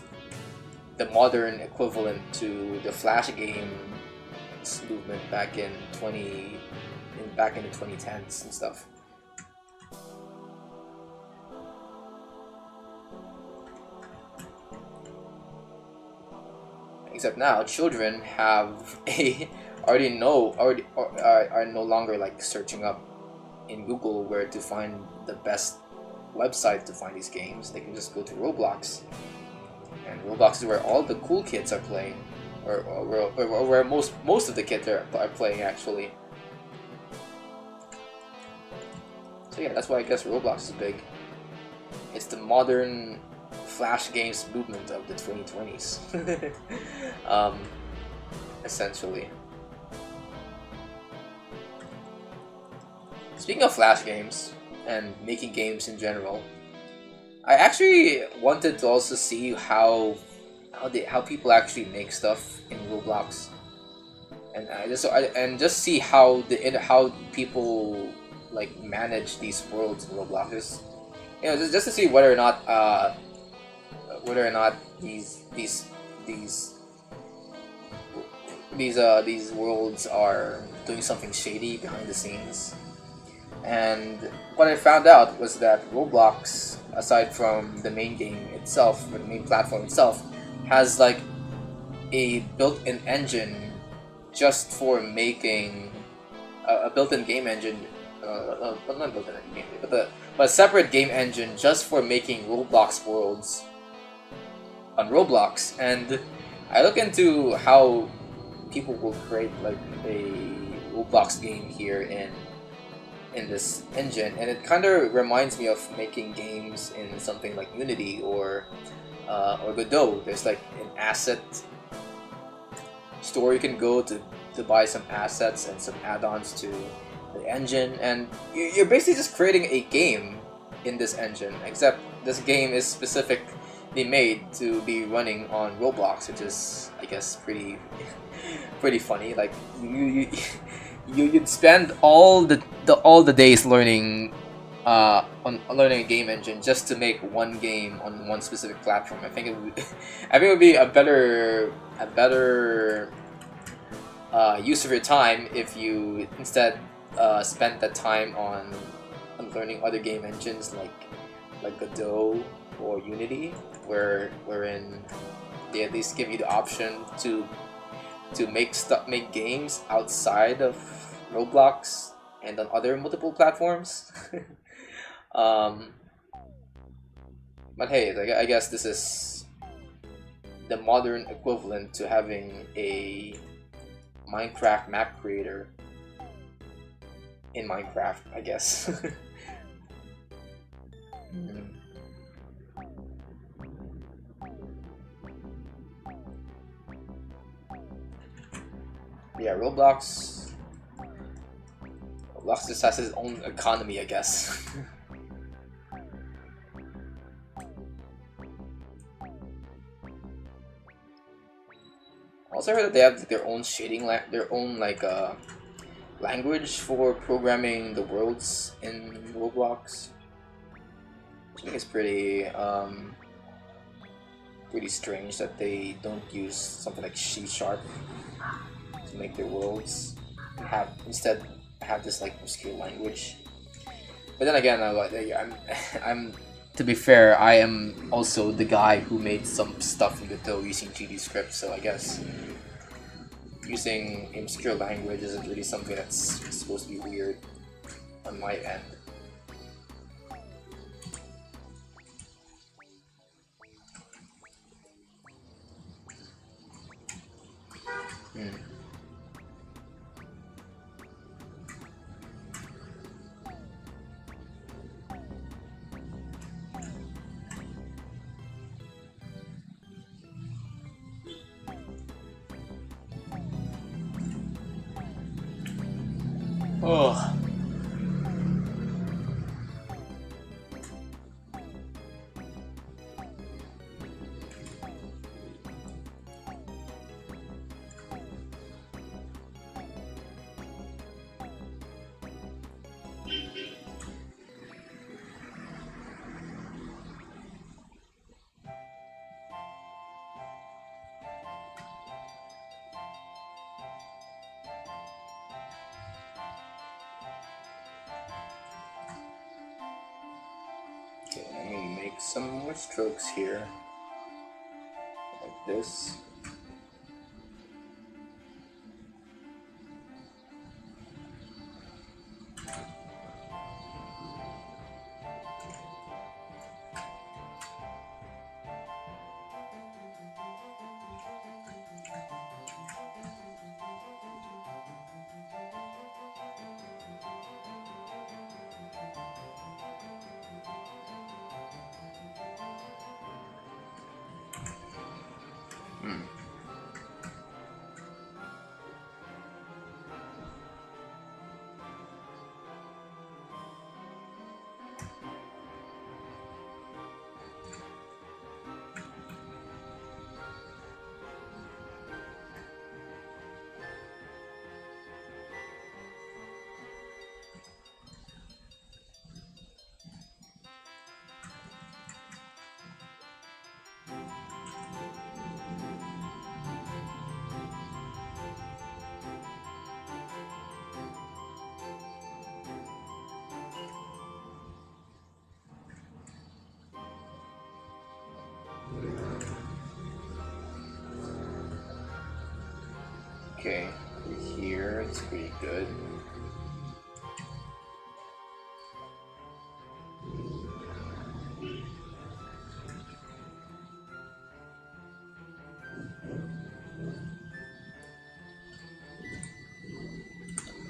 the modern equivalent to the Flash game movement back in the 2010s and stuff. Except now, children have are no longer like searching up in Google where to find the best website to find these games. They can just go to Roblox, and Roblox is where all the cool kids are playing, or where most of the kids are playing actually. So yeah, that's why I guess Roblox is big. It's the modern Flash games movement of the 2020s. Essentially. Speaking of Flash games and making games in general, I actually wanted to also see how people actually make stuff in Roblox, and just see how people like manage these worlds in Roblox. Just to see whether or not these worlds are doing something shady behind the scenes. And what I found out was that Roblox, aside from the main game itself, or the main platform itself, has like a built-in engine just for making a built-in game engine. Not built-in game, but a separate game engine just for making Roblox worlds on Roblox. And I look into how people will create like a Roblox game here in this engine, and it kind of reminds me of making games in something like Unity or Godot. There's like an asset store you can go to buy some assets and some add-ons to the engine, and you're basically just creating a game in this engine, except this game is specifically made to be running on Roblox, which is, I guess, pretty funny. Like you'd spend all the days learning on learning a game engine just to make one game on one specific platform. I think it would be a better use of your time if you instead spent that time on learning other game engines like Godot or Unity, wherein they at least give you the option to make games outside of Roblox and on other multiple platforms. But hey, I guess this is the modern equivalent to having a Minecraft map creator in Minecraft, I guess. Yeah, Roblox just has its own economy, I guess. Also heard that they have their own shading, their own language for programming the worlds in Roblox. Which I think is pretty strange that they don't use something like C#. to make their worlds and have instead have this like obscure language. But then again, I'm to be fair, I am also the guy who made some stuff in Go using GD script, so I guess using obscure language isn't really something that's supposed to be weird on my end. Oh. Okay, let me make some more strokes here, like this. Okay, here it's pretty good.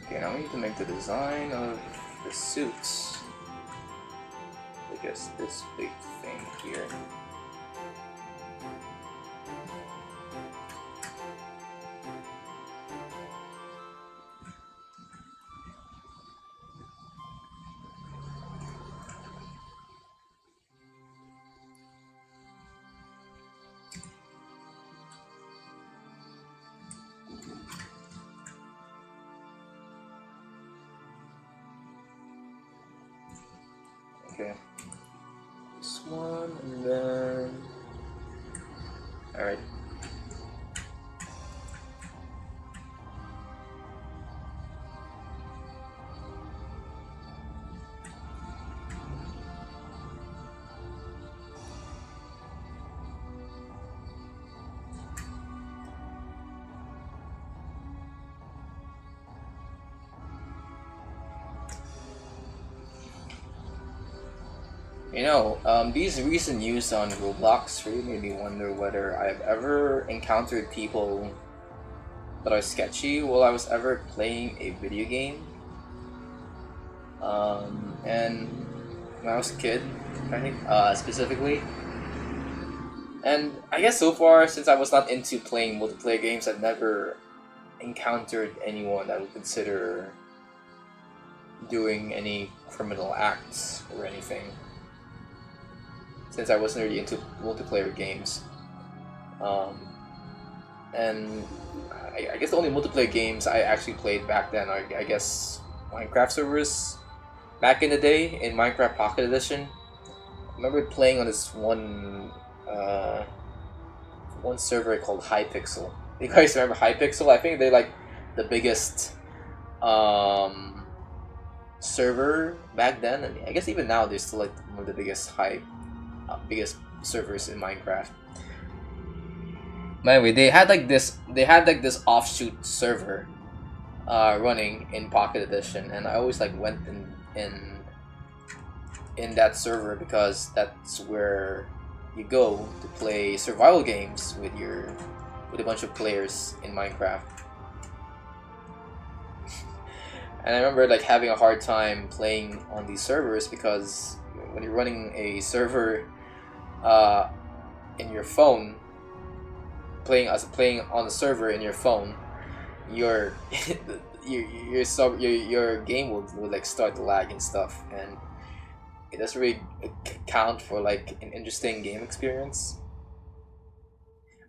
Okay, now we need to make the design of the suits. I guess this big thing here. Okay, this one, and then... Alright. You know, these recent news on Roblox really made me wonder whether I've ever encountered people that are sketchy while I was ever playing a video game. And when I was a kid, I think, specifically. And I guess so far, since I was not into playing multiplayer games, I've never encountered anyone that would consider doing any criminal acts or anything, since I wasn't really into multiplayer games. And I guess the only multiplayer games I actually played back then are, I guess, Minecraft servers. Back in the day, in Minecraft Pocket Edition, I remember playing on this one server called Hypixel. You guys remember Hypixel? I think they like the biggest server back then, and I guess even now they're still like one of the biggest biggest servers in Minecraft. But anyway, they had like this offshoot server running in Pocket Edition, and I always like went in that server because that's where you go to play survival games with a bunch of players in Minecraft. And I remember like having a hard time playing on these servers because when you're running a server in your phone, playing on the server in your phone, your game will like start to lag and stuff, and it doesn't really count for like an interesting game experience.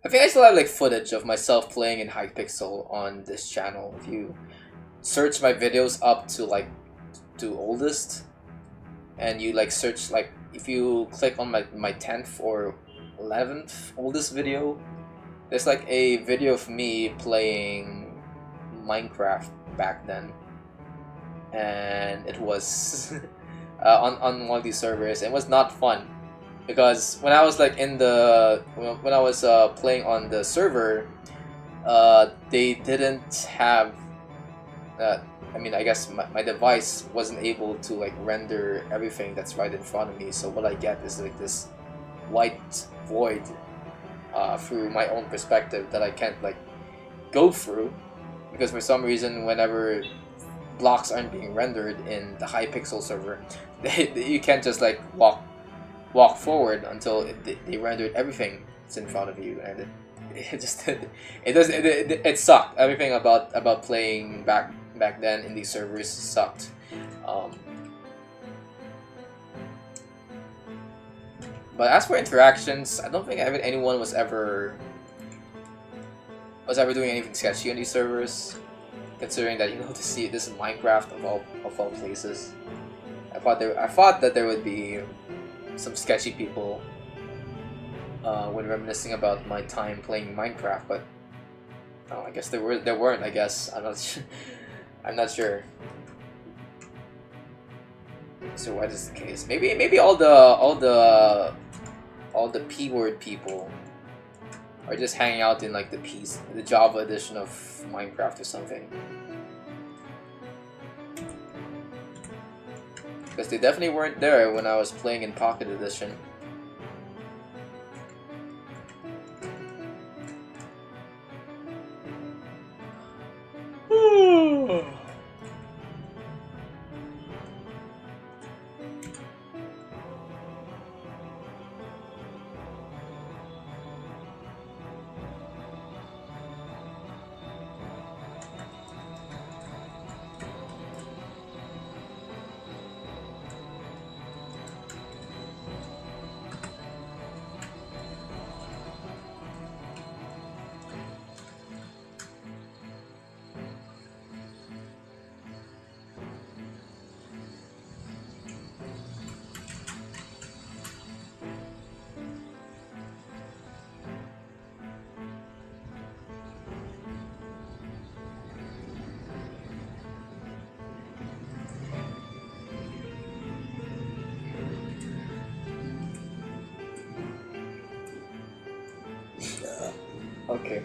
I think I still have like footage of myself playing in Hypixel on this channel. If you search my videos up to oldest, and you like search, like if you click on my 10th or 11th oldest video, there's like a video of me playing Minecraft back then, and it was on one of these servers. It was not fun because when I was like when I was playing on the server, they didn't have I mean, I guess my device wasn't able to like render everything that's right in front of me, so what I get is like this white void through my own perspective that I can't like go through, because for some reason whenever blocks aren't being rendered in the Hypixel server, you can't just like walk forward until they rendered everything that's in front of you, and it sucked. Everything about playing back then in these servers sucked. But as for interactions, I don't think anyone was ever doing anything sketchy on these servers, considering that, you know, to see this is Minecraft of all places. I thought that there would be some sketchy people when reminiscing about my time playing Minecraft, but I guess there weren't. I guess I'm not sure. So what is the case? Maybe all the P word people are just hanging out in like the Java edition of Minecraft or something. Because they definitely weren't there when I was playing in Pocket Edition. Okay.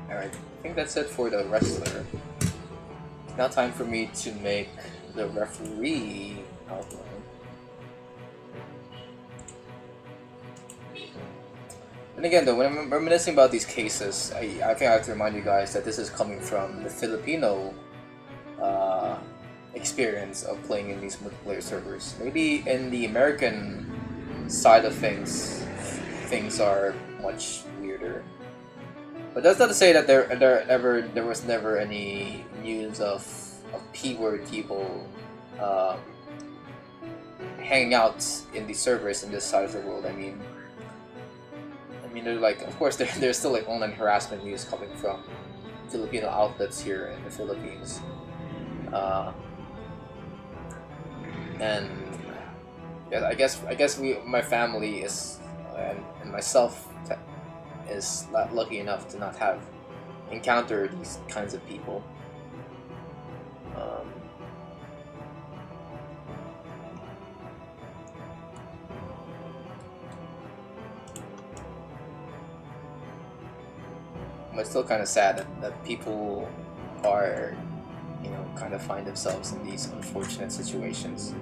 Alright, I think that's it for the wrestler. Now time for me to make the referee outline. And again though, when I'm reminiscing about these cases, I think I have to remind you guys that this is coming from the Filipino experience of playing in these multiplayer servers. Maybe in the American side of things are much weirder. But that's not to say that there was never any news of P-word people hanging out in the servers in this side of the world. I mean, they're like, of course, there's still like online harassment news coming from Filipino outlets here in the Philippines. And yeah, I guess my family is and myself is not lucky enough to not have encountered these kinds of people. But it's still kind of sad that people are, you know, kind of find themselves in these unfortunate situations.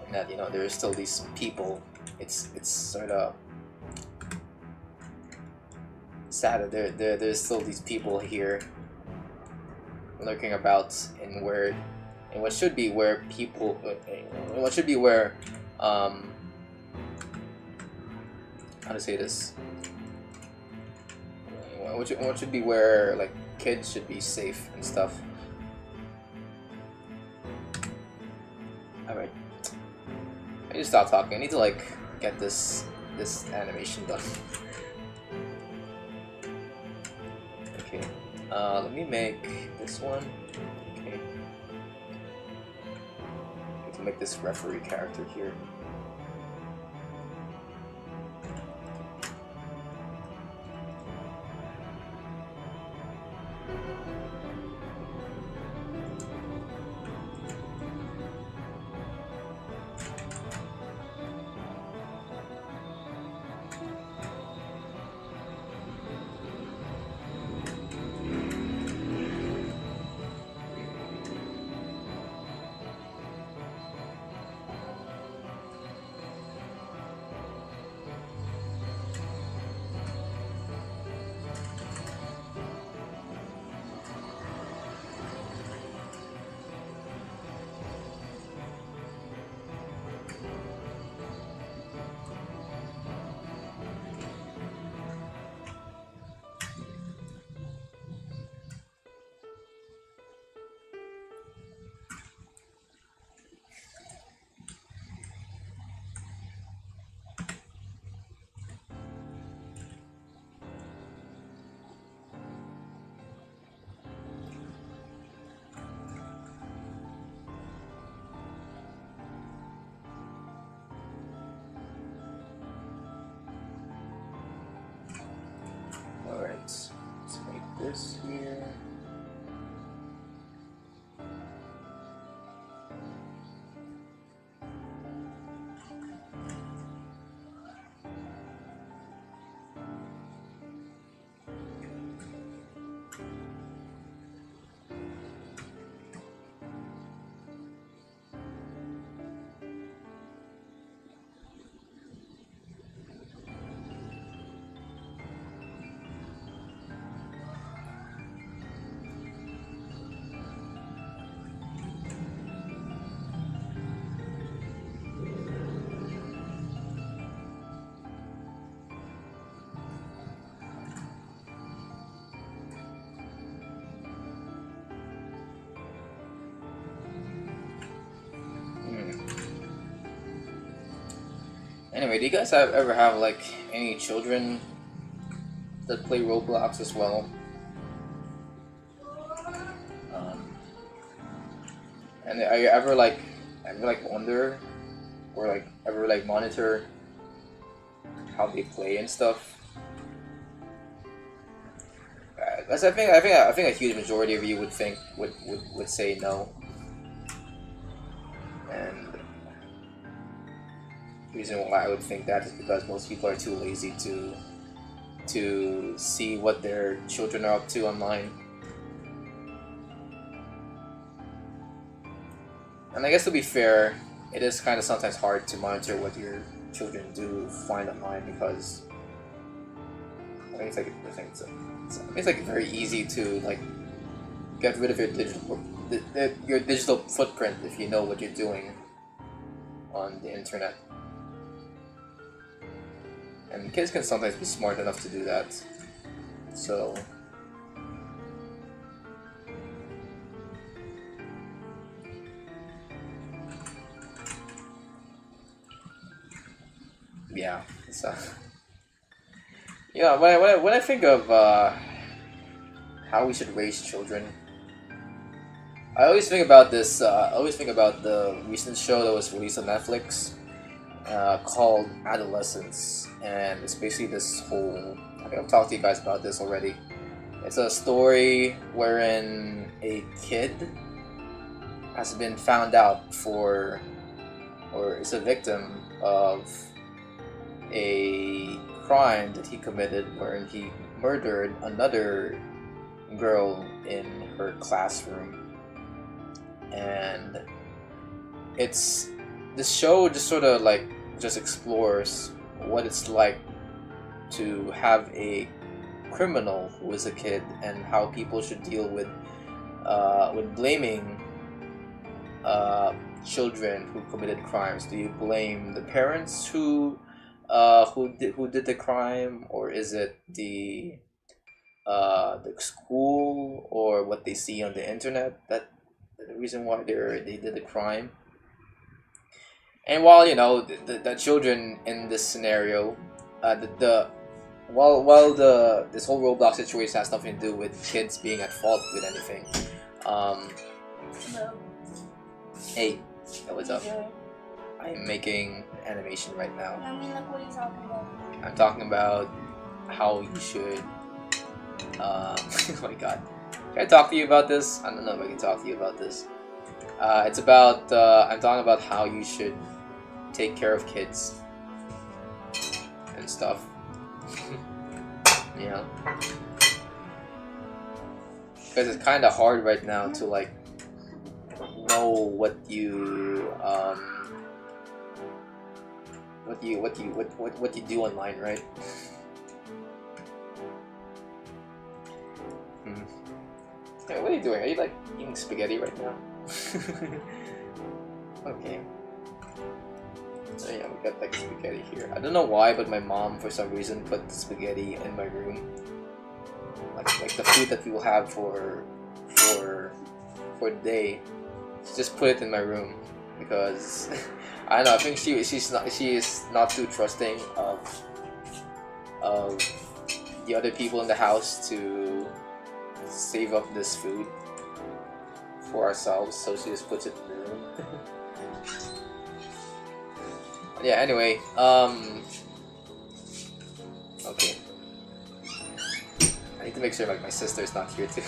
And that, you know, there are still these people. It's sort of sad that there's still these people here lurking about in what should be where people, what should be where, how to say this? What should be where like kids should be safe and stuff. All right, I just stopped talking. I need to like get this animation done. Okay, let me make this one. Okay, I need to make this referee character here. Alright, let's make this here. Anyway, do you guys ever have like any children that play Roblox as well? And are you ever like wonder or like ever like monitor how they play and stuff? Because I think a huge majority of you would think would say no. And the reason why I would think that is because most people are too lazy to see what their children are up to online. And I guess to be fair, it is kind of sometimes hard to monitor what your children do find online because I think it's like very easy to like get rid of your digital footprint if you know what you're doing on the internet. And kids can sometimes be smart enough to do that. So Yeah. So yeah, when I think of how we should raise children, I always think about this. I always think about the recent show that was released on Netflix called Adolescence, and it's basically this whole. I think I've talked to you guys about this already. It's a story wherein a kid has been found out for, or is a victim of a crime that he committed, wherein he murdered another girl in her classroom, and it's this show just sort of like just explores what it's like to have a criminal who is a kid and how people should deal with blaming children who committed crimes. Do you blame the parents who did the crime, or is it the school or what they see on the internet that the reason why they did the crime? And while the children in this scenario, the while this whole Roblox situation has nothing to do with kids being at fault with anything. Hello. Hey, what's up? I'm making animation right now. I mean, like, what are you talking about? I'm talking about how you should. Oh my god, can I talk to you about this? I don't know if I can talk to you about this. It's about I'm talking about how you should take care of kids and stuff. Yeah, because it's kind of hard right now to like know what you do online, right? Hey, what are you doing? Are you like eating spaghetti right now? Okay. So yeah, we got like spaghetti here. I don't know why, but my mom for some reason put the spaghetti in my room. Like the food that we will have for the day. She just put it in my room because I don't know. I think she is not too trusting of the other people in the house to save up this food for ourselves, so she just puts it in the room. Yeah, anyway, okay. I need to make sure like my sister's not here to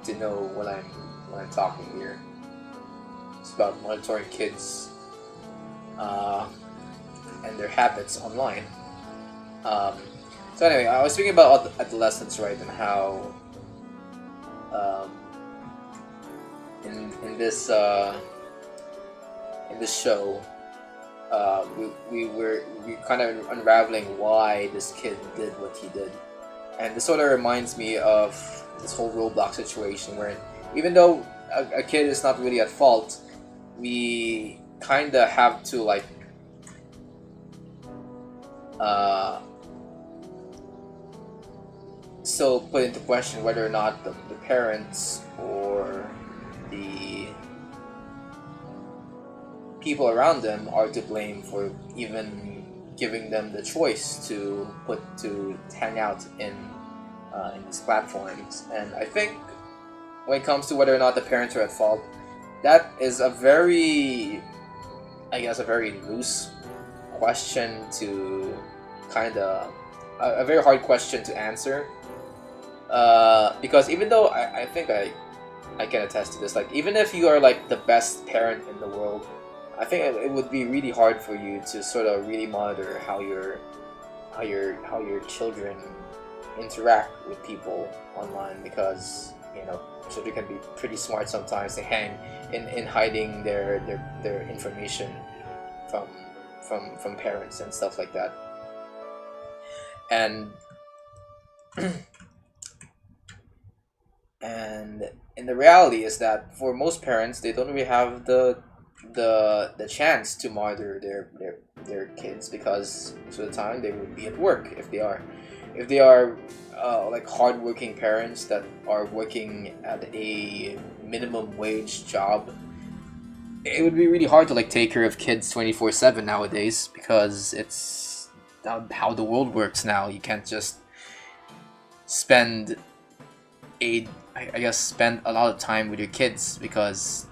to know when I'm talking here. It's about monitoring kids and their habits online. So anyway, I was speaking about adolescence, right, and how in this show we kind of unraveling why this kid did what he did, and this sort of reminds me of this whole Roblox situation, where even though a kid is not really at fault, we kind of have to like still put into question whether or not the parents or the people around them are to blame for even giving them the choice to hang out in these platforms. And I think when it comes to whether or not the parents are at fault, that is a very loose question to a very hard question to answer, because even though I think I can attest to this, like even if you are like the best parent in the world, I think it would be really hard for you to sort of really monitor how your children interact with people online, because children can be pretty smart sometimes. They hang in hiding their information from parents and stuff like that. And the reality is that for most parents, they don't really have the chance to monitor their kids, because most of the time they would be at work if they are like hardworking parents that are working at a minimum wage job. it would be really hard to like take care of kids 24/7 nowadays because it's how the world works now. You can't just spend I guess spend a lot of time with your kids because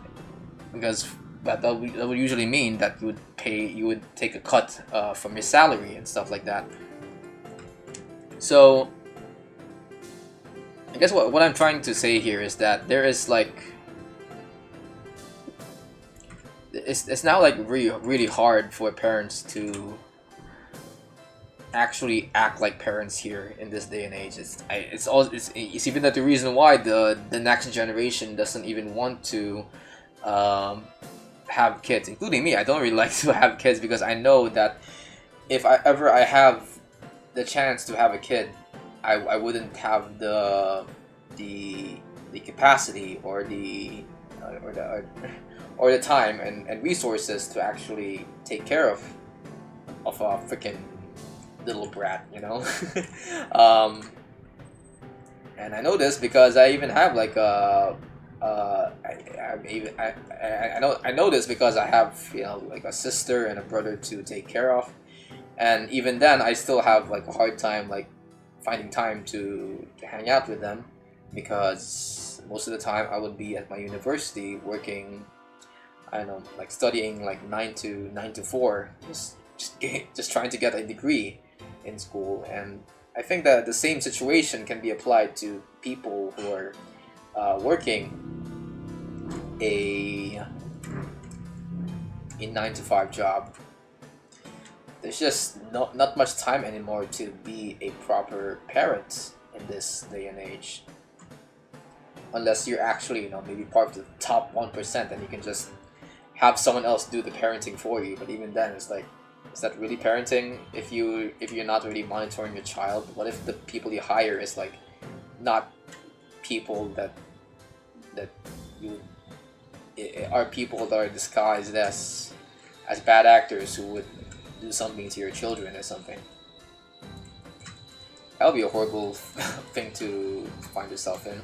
that would usually mean that you would take a cut from your salary and stuff like that. So I guess what I'm trying to say here is that there is like it's now like really hard for parents to actually act like parents here in this day and age. It's even that the reason why the next generation doesn't even want to have kids, including me. I don't really like to have kids because I know that if I have the chance to have a kid, I wouldn't have the capacity or the time and resources to actually take care of a freaking little brat, you know. And I know this because I even have like I know this because I have, you know, like a sister and a brother to take care of, and even then I still have like a hard time like finding time to hang out with them because most of the time I would be at my university working, I don't know, like studying like 9 to 4, just trying to get a degree in school. And I think that the same situation can be applied to people who are working a 9 to 5 job. There's just not much time anymore to be a proper parent in this day and age, unless you're actually, you know, maybe part of the top 1% and you can just have someone else do the parenting for you. But even then, it's like, is that really parenting if you're not really monitoring your child? What if the people you hire is like not people that you are people that are disguised as bad actors who would do something to your children or something? That would be a horrible thing to find yourself in.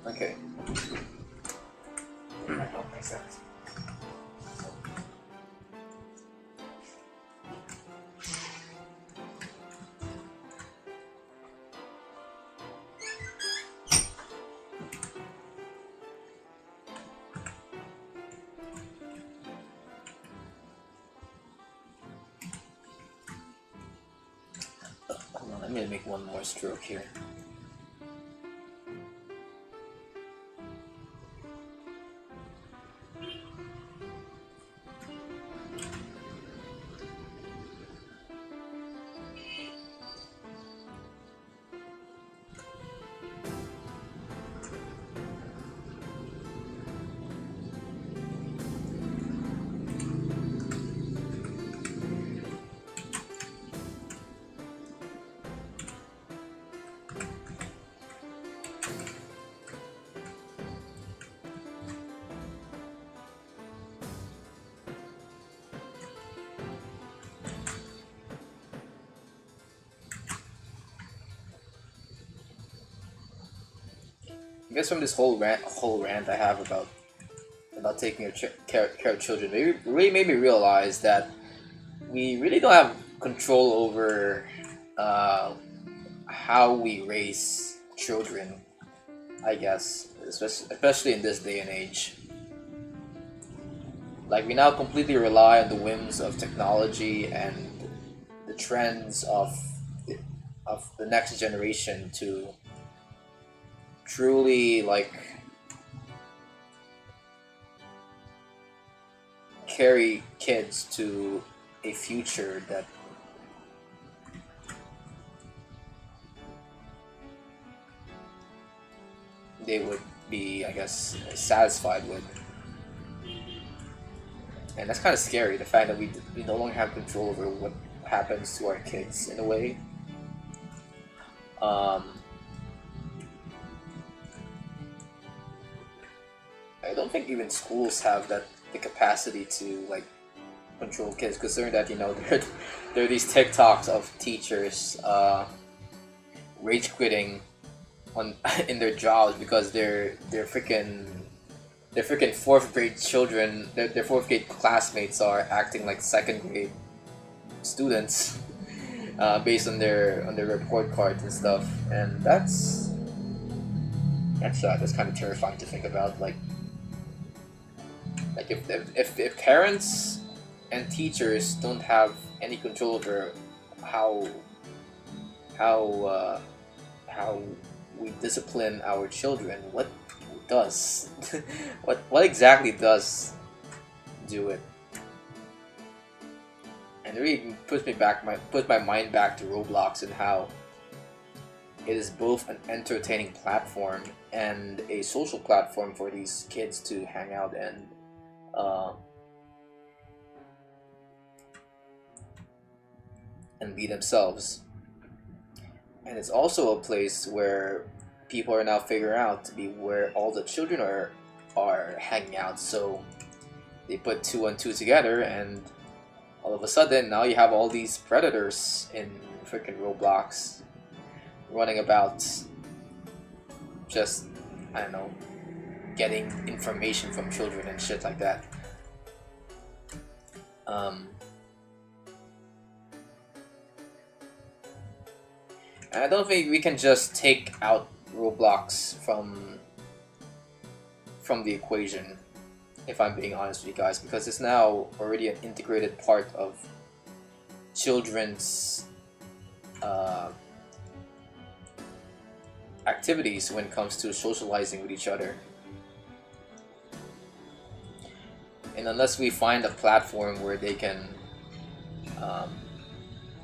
Okay. That makes sense. Hold on, let me make one more stroke here. I guess from this whole rant I have about taking care of children, really made me realize that we really don't have control over how we raise children. I guess, especially in this day and age. Like, we now completely rely on the whims of technology and the trends of the next generation to truly like carry kids to a future that they would be, I guess, satisfied with. And that's kind of scary, the fact that we no longer have control over what happens to our kids in a way. Um, I don't think even schools have the capacity to like control kids, considering that there are these TikToks of teachers rage quitting on in their jobs because their freaking fourth grade children, their fourth grade classmates are acting like second grade students based on their report cards and stuff, and that's kind of terrifying to think about. Like if parents and teachers don't have any control over how how uh, how we discipline our children, what does what exactly does do it? And it really puts my mind back to Roblox and how it is both an entertaining platform and a social platform for these kids to hang out uh, and be themselves. And it's also a place where people are now figuring out to be where all the children are hanging out. So they put two and two together, and all of a sudden now you have all these predators in freaking Roblox running about, just, I don't know, getting information from children and shit like that. And I don't think we can just take out Roblox from the equation, if I'm being honest with you guys, because it's now already an integrated part of children's activities when it comes to socializing with each other. And unless we find a platform where they can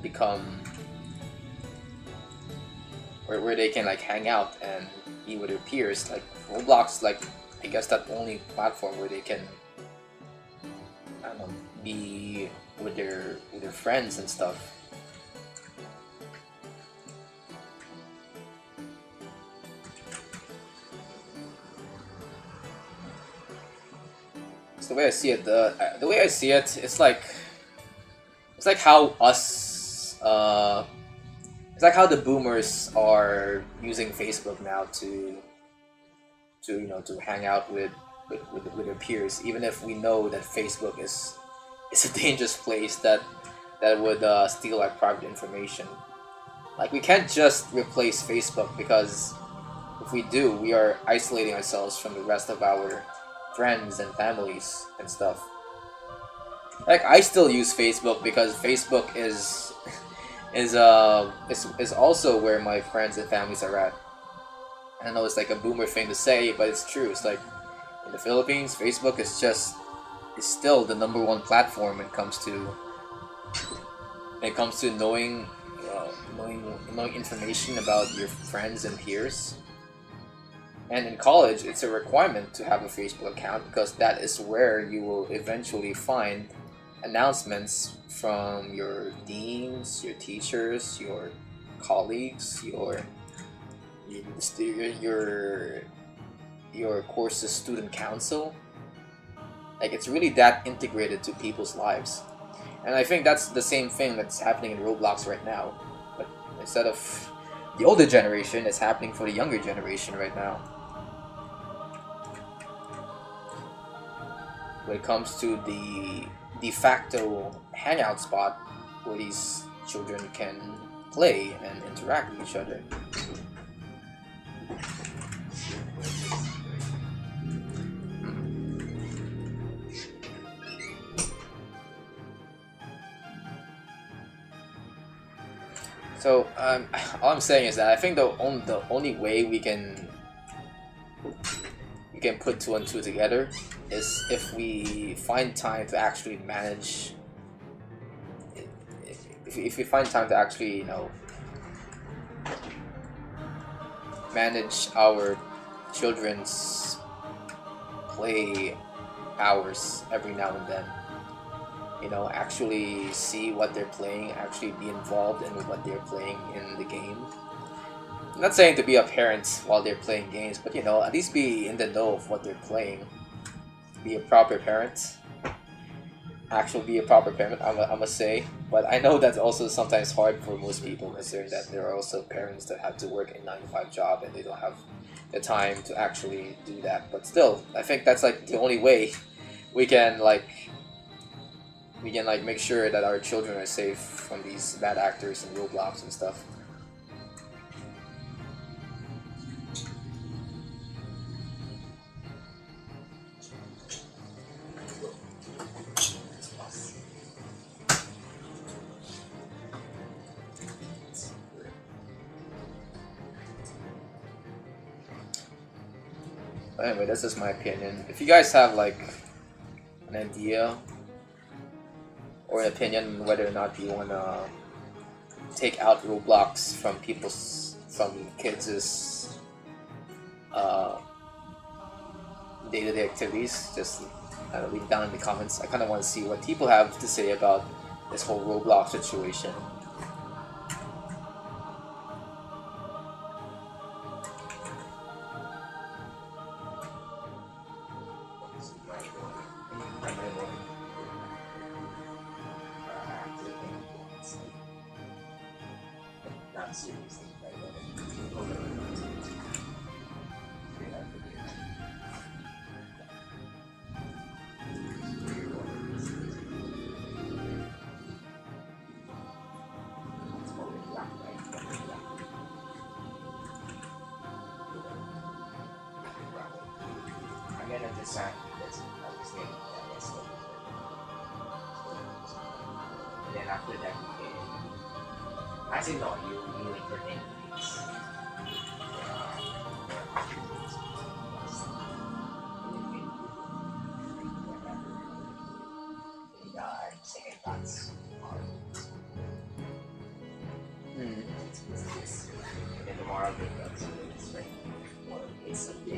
become, where they can like hang out and be with their peers, like Roblox, like I guess that only platform where they can, I don't know, be with their friends and stuff. So the way I see it, the way I see it, it's like how it's like how the boomers are using Facebook now to to hang out with their peers, even if we know that Facebook is a dangerous place that would steal our private information. Like, we can't just replace Facebook, because if we do, we are isolating ourselves from the rest of our friends and families and stuff. Like, I still use Facebook because Facebook is is also where my friends and families are at. I know it's like a boomer thing to say, but it's true. It's like, in the Philippines, Facebook is still the number one platform when it comes to knowing knowing information about your friends and peers. And in college, it's a requirement to have a Facebook account, because that is where you will eventually find announcements from your deans, your teachers, your colleagues, your course's student council. Like, it's really that integrated to people's lives. And I think that's the same thing that's happening in Roblox right now. But instead of the older generation, it's happening for the younger generation right now. When it comes to the de facto hangout spot where these children can play and interact with each other. So all I'm saying is that I think the only way we can put two and two together is if we find time to actually manage. If we find time to actually manage our children's play hours every now and then. Actually see what they're playing, actually be involved in what they're playing in the game, I'm not saying to be a parent while they're playing games, but you know, at least be in the know of what they're playing. Be a proper parent. Actually be a proper parent, I must say. But I know that's also sometimes hard for most people, considering that there are also parents that have to work a 9 to 5 job and they don't have the time to actually do that. But still, I think that's like the only way we can like make sure that our children are safe from these bad actors and Roblox and stuff. But anyway, that's just my opinion. If you guys have like an idea or an opinion whether or not you wanna take out Roblox from kids' day-to-day activities, just leave down in the comments. I kind of want to see what people have to say about this whole Roblox situation. And then after that, I say no, you wait for 10 minutes. Second thoughts. And then tomorrow,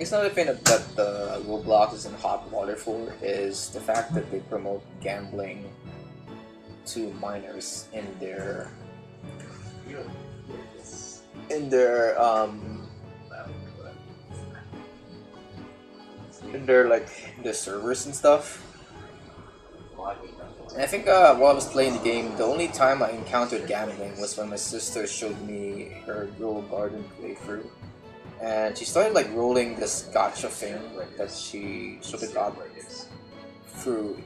It's another thing that the Roblox is in hot water for is the fact that they promote gambling to minors in their like the servers and stuff. And I think while I was playing the game, the only time I encountered gambling was when my sister showed me her Grow Garden playthrough. And she started like rolling this gacha thing that she sort of got through,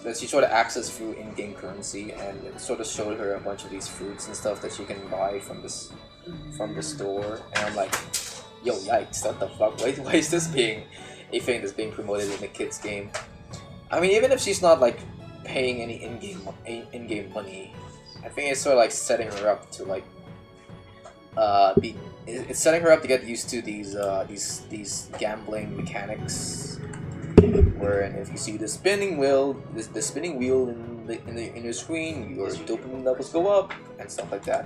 that she sort of accessed through in-game currency, and it sort of showed her a bunch of these fruits and stuff that she can buy from the store. And I'm like, yo, yikes, what the fuck? Why is this being a thing that's being promoted in a kid's game? I mean, even if she's not like paying any in-game money, I think it's sort of like setting her up to like it's setting her up to get used to these gambling mechanics, wherein if you see the spinning wheel in your screen, your dopamine levels go up and stuff like that.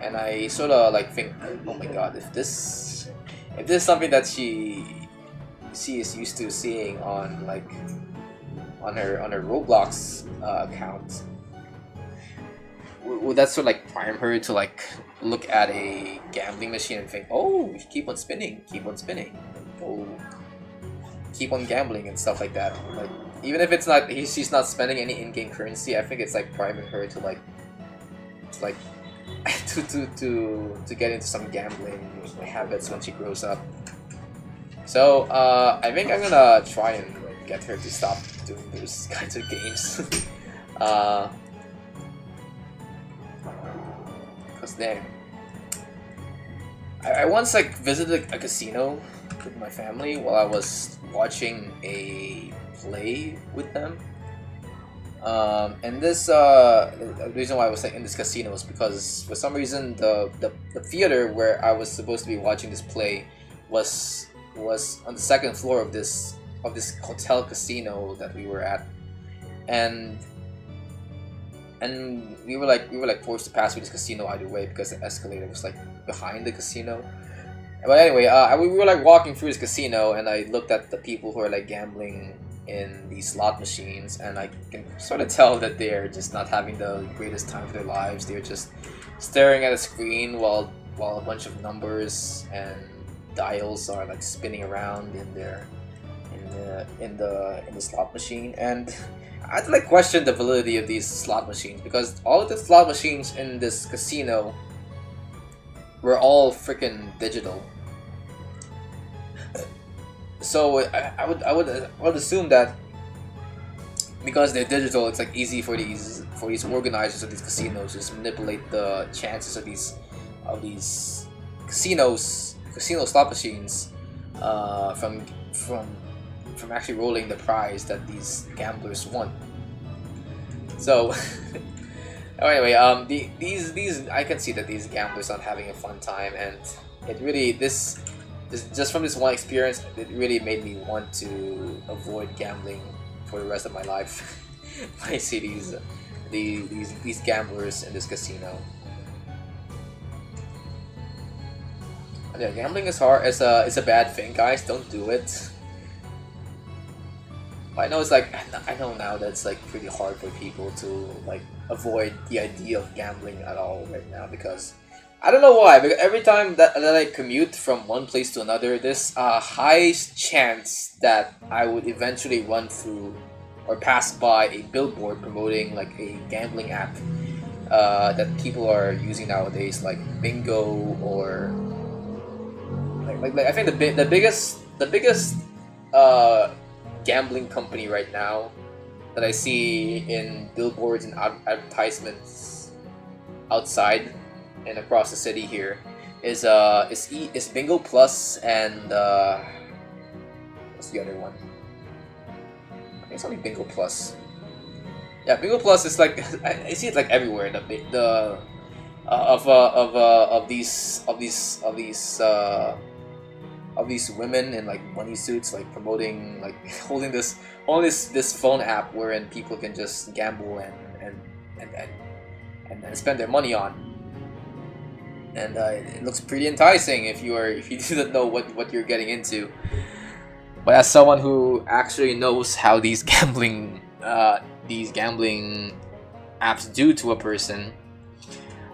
And I sort of like think, oh my god, if this is something that she is used to seeing on her Roblox account, would that sort of like prime her to like look at a gambling machine and think, oh, keep on spinning, oh, keep on gambling and stuff like that? Like, even if it's not, she's not spending any in-game currency, I think it's like priming her to to get into some gambling habits when she grows up. So I think I'm gonna try and get her to stop doing those kinds of games. Cause dang, I once like visited a casino with my family while I was watching a play with them. And this the reason why I was like in this casino was because for some reason the theater where I was supposed to be watching this play was on the second floor of this hotel casino that we were at, and we were like forced to pass through this casino either way because the escalator was like behind the casino. But anyway, we were like walking through this casino, and I looked at the people who are like gambling in these slot machines, and I can sort of tell that they're just not having the greatest time of their lives. They're just staring at a screen while a bunch of numbers and dials are like spinning around in the slot machine. And I had to like question the validity of these slot machines, because all of the slot machines in this casino were all freaking digital. So I would assume that because they're digital, it's like easy for these organizers of these casinos to just manipulate the chances of these casino slot machines from actually rolling the prize that these gamblers want. So anyway, these I can see that these gamblers aren't having a fun time, and it really this just from this one experience, it really made me want to avoid gambling for the rest of my life. I see these gamblers in this casino. Yeah, gambling is hard. It's a bad thing, guys. Don't do it. I know it's like I know now that it's like pretty hard for people to like avoid the idea of gambling at all right now, because I don't know why, because every time that I commute from one place to another, there's a high chance that I would eventually run through or pass by a billboard promoting like a gambling app that people are using nowadays, like bingo, or like I think the biggest gambling company right now that I see in billboards and advertisements outside and across the city here is Bingo Plus and what's the other one? I think it's only Bingo Plus. Yeah, Bingo Plus is like I see it like everywhere. Of these women in like bunny suits, like promoting, like holding this phone app wherein people can just gamble and spend their money on. And it looks pretty enticing if you didn't know what you're getting into. But as someone who actually knows how these gambling apps do to a person,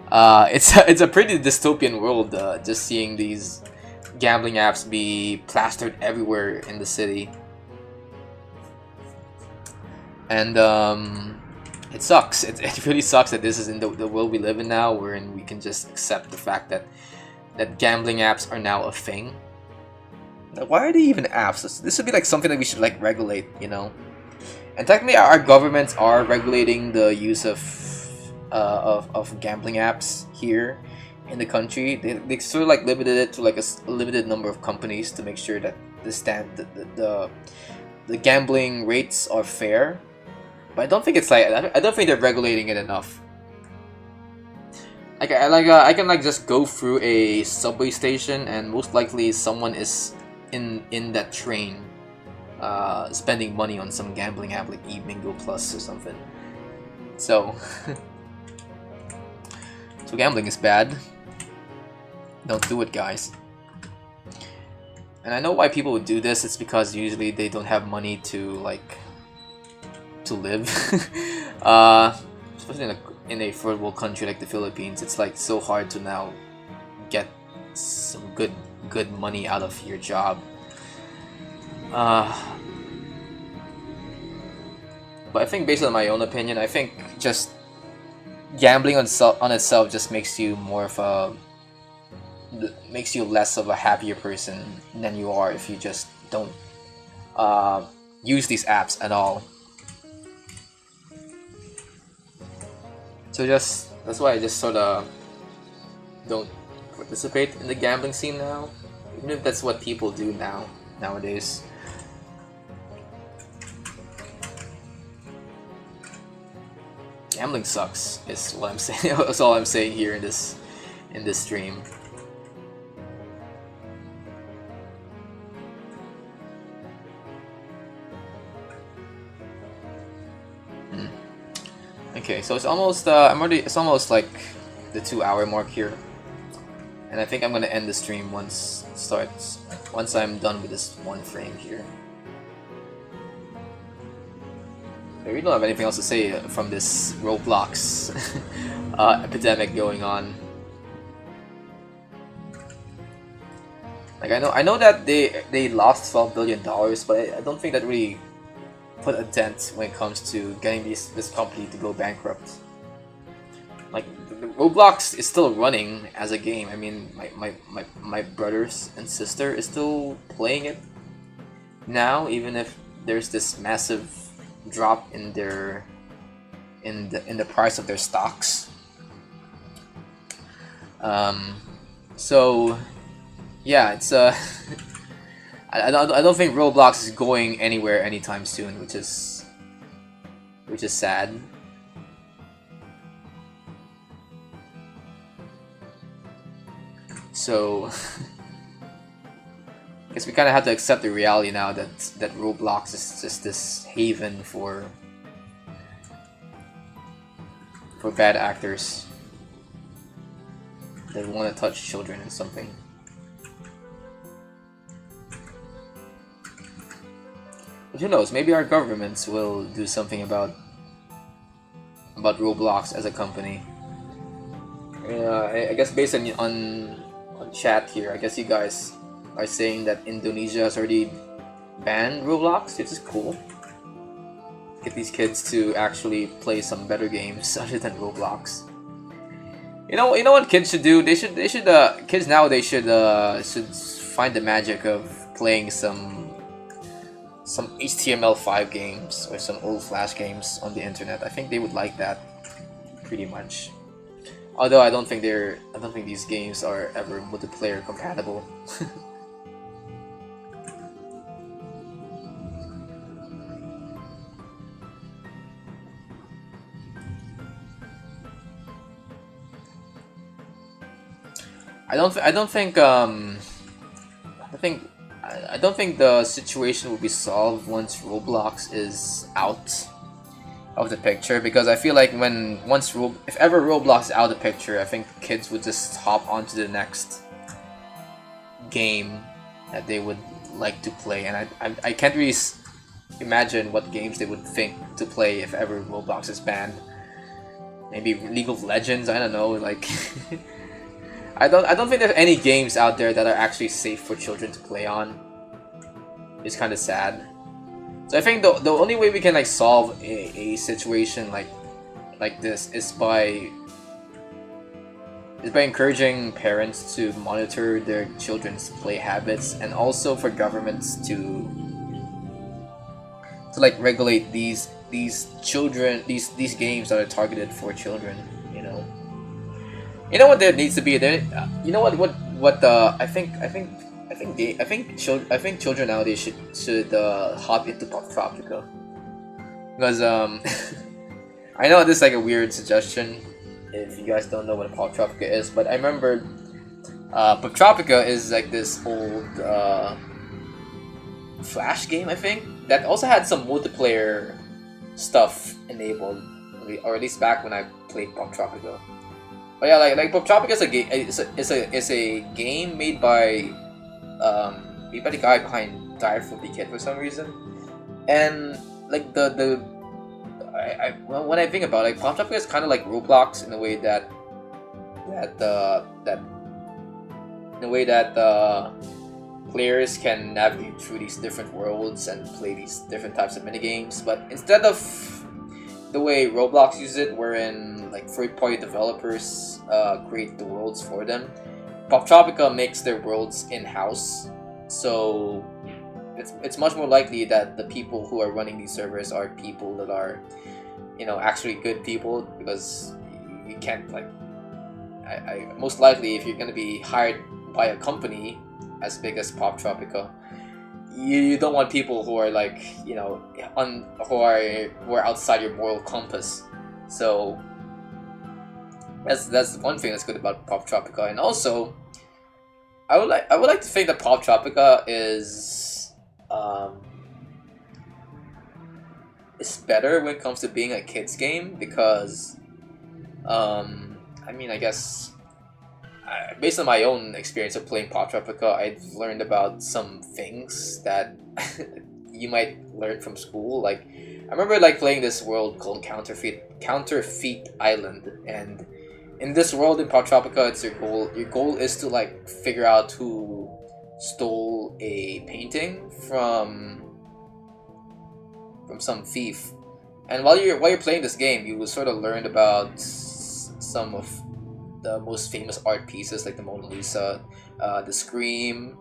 it's a pretty dystopian world. Just seeing these gambling apps be plastered everywhere in the city, and it sucks. It really sucks that this is in the world we live in now, wherein we can just accept the fact that gambling apps are now a thing. Like, why are they even apps? This would be like something that we should like regulate, you know. And technically, our governments are regulating the use of gambling apps here in the country. They sort of like limited it to like a limited number of companies to make sure that the gambling rates are fair. But I don't think it's like I don't think they're regulating it enough. I can like just go through a subway station and most likely someone is in that train spending money on some gambling app like eBingo Plus or something. So so gambling is bad. Don't do it, guys. And I know why people would do this. It's because usually they don't have money to like to live. Especially in a third world country like the Philippines, it's like so hard to now get some good money out of your job. But I think, based on my own opinion, I think just gambling on itself just makes you less of a happier person than you are if you just don't use these apps at all. So that's why I just sort of don't participate in the gambling scene now, even if that's what people do nowadays. Gambling sucks is what I'm saying. That's all I'm saying here in this stream. Okay, so it's almost it's almost like the 2-hour mark here, and I think I'm gonna end the stream once I'm done with this one frame here. I really don't have anything else to say from this Roblox epidemic going on. Like I know that they lost $12 billion, but I don't think that really put a dent when it comes to getting this company to go bankrupt. Like the Roblox is still running as a game. I mean, my brothers and sister is still playing it now, even if there's this massive drop in their in the price of their stocks. So yeah, it's I don't think Roblox is going anywhere anytime soon, which is sad. So I guess we kind of have to accept the reality now that Roblox is just this haven for bad actors that want to touch children or something. But who knows? Maybe our governments will do something about Roblox as a company. I guess based on chat here, I guess you guys are saying that Indonesia has already banned Roblox, which is cool. Get these kids to actually play some better games other than Roblox. You know what kids should do? They should kids nowadays should find the magic of playing some HTML5 games or some old Flash games on the internet. I think they would like that pretty much. Although I don't think these games are ever multiplayer compatible. I don't think the situation will be solved once Roblox is out of the picture, because I feel like if ever Roblox is out of the picture, I think kids would just hop onto the next game that they would like to play, and I can't really imagine what games they would think to play if ever Roblox is banned. Maybe League of Legends, I don't know, like I don't think there's any games out there that are actually safe for children to play on. It's kind of sad. So I think the only way we can like solve a situation like this is by encouraging parents to monitor their children's play habits, and also for governments to like regulate these children, these games that are targeted for children. You know what there needs to be there. You know what I think children nowadays should hop into Pop Tropica, because I know this is like a weird suggestion if you guys don't know what Pop Tropica is, but I remember Pop Tropica is like this old Flash game, I think, that also had some multiplayer stuff enabled, or at least back when I played Pop Tropica. But yeah, like Pop Tropica is a game. It's a game made by the guy behind Dire for the Kid for some reason, and like when I think about it, like, Pop Tropica is kind of like Roblox in the way that players can navigate through these different worlds and play these different types of minigames. But instead of the way Roblox uses it, wherein like third-party developers create the worlds for them, Pop Tropica makes their worlds in-house. So it's much more likely that the people who are running these servers are people that are, actually good people, because you can't like. I most likely, if you're gonna be hired by a company as big as Pop Tropica, you don't want people who are like, who are outside your moral compass. So that's one thing that's good about Pop Tropica. And also, I would like to think that Pop Tropica is better when it comes to being a kids game, because I guess based on my own experience of playing Pop Tropica, I've learned about some things that you might learn from school. Like, I remember like playing this world called Counterfeit Island, and in this world in Tropica, it's your goal. Your goal is to like figure out who stole a painting from some thief. And while you're playing this game, you will sort of learn about some of the most famous art pieces, like the Mona Lisa, the Scream.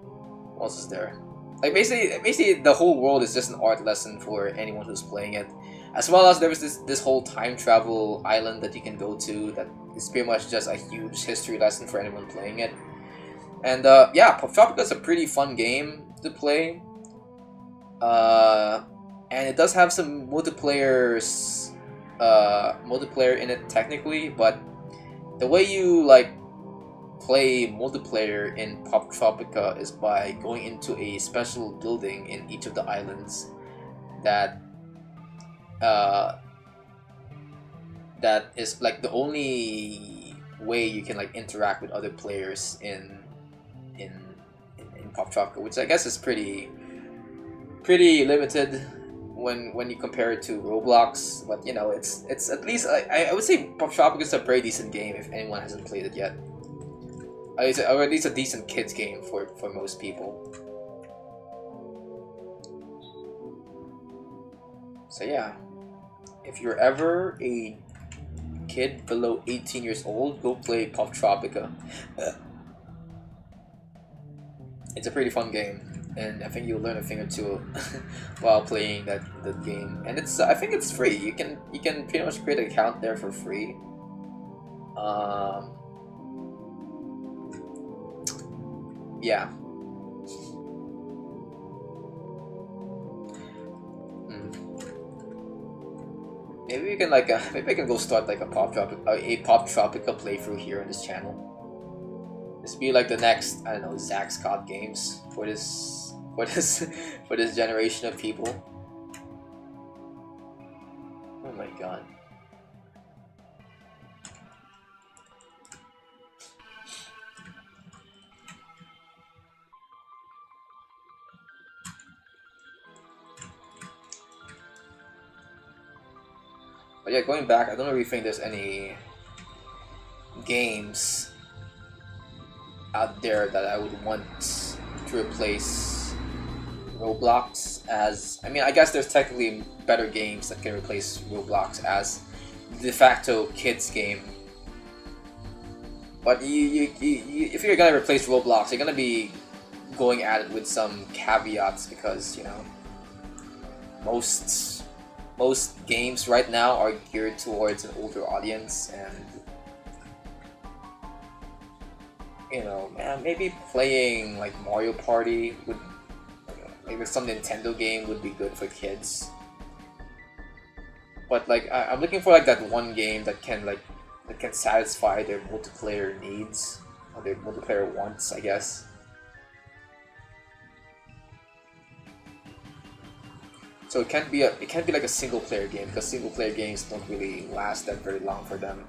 What else is there? Like basically, the whole world is just an art lesson for anyone who's playing it. As well as there was this whole time travel island that you can go to that is pretty much just a huge history lesson for anyone playing it. And yeah, Tropica is a pretty fun game to play. And it does have some multiplayer in it technically, but the way you like play multiplayer in Pop Tropica is by going into a special building in each of the islands that is like the only way you can like interact with other players in Pop Tropica, which I guess is pretty limited when you compare it to Roblox. But you know, it's at least I would say Pop Tropica is a pretty decent game if anyone hasn't played it yet. Or at least a decent kids game for most people. So yeah, if you're ever a kid below 18 years old, go play Pop Tropica. It's a pretty fun game, and I think you'll learn a thing or two while playing that game. And it's I think it's free. You can pretty much create an account there for free. Yeah. Maybe we can like maybe I can go start like a Pop Tropica playthrough here on this channel. This be like the next, I don't know, Zack Scott games for this generation of people. Oh my god. But yeah, going back, I don't really think there's any games out there that I would want to replace Roblox as. I mean, I guess there's technically better games that can replace Roblox as de facto kids game. But if you're gonna replace Roblox, you're gonna be going at it with some caveats because you know most games right now are geared towards an older audience, and you know, man, maybe playing like Mario Party would, maybe some Nintendo game would be good for kids. But like, I'm looking for like that one game that can satisfy their multiplayer needs or their multiplayer wants, I guess. So it can't be like a single player game because single player games don't really last that very long for them.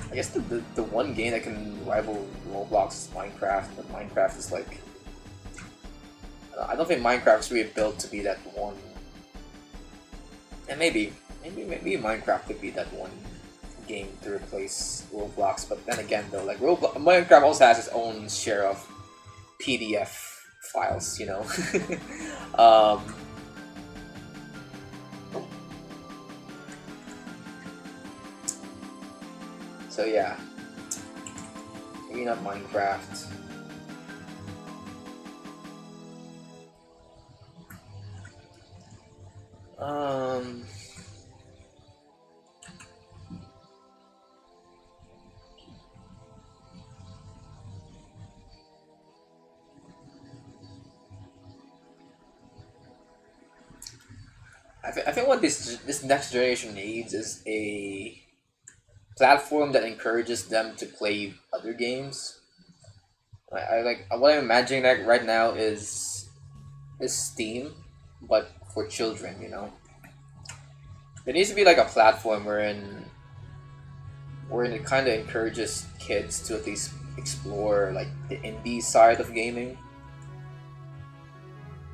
I guess the one game that can rival Roblox is Minecraft, but Minecraft is like, I don't think Minecraft is really built to be that one. And maybe Minecraft could be that one game to replace Roblox. But then again, though, like Minecraft also has its own share of PDF files, you know. So yeah, maybe not Minecraft. I think what this next generation needs is a platform that encourages them to play other games. I like what I'm imagining like right now is Steam, but for children. You know, there needs to be like a platform wherein it kind of encourages kids to at least explore like the indie side of gaming.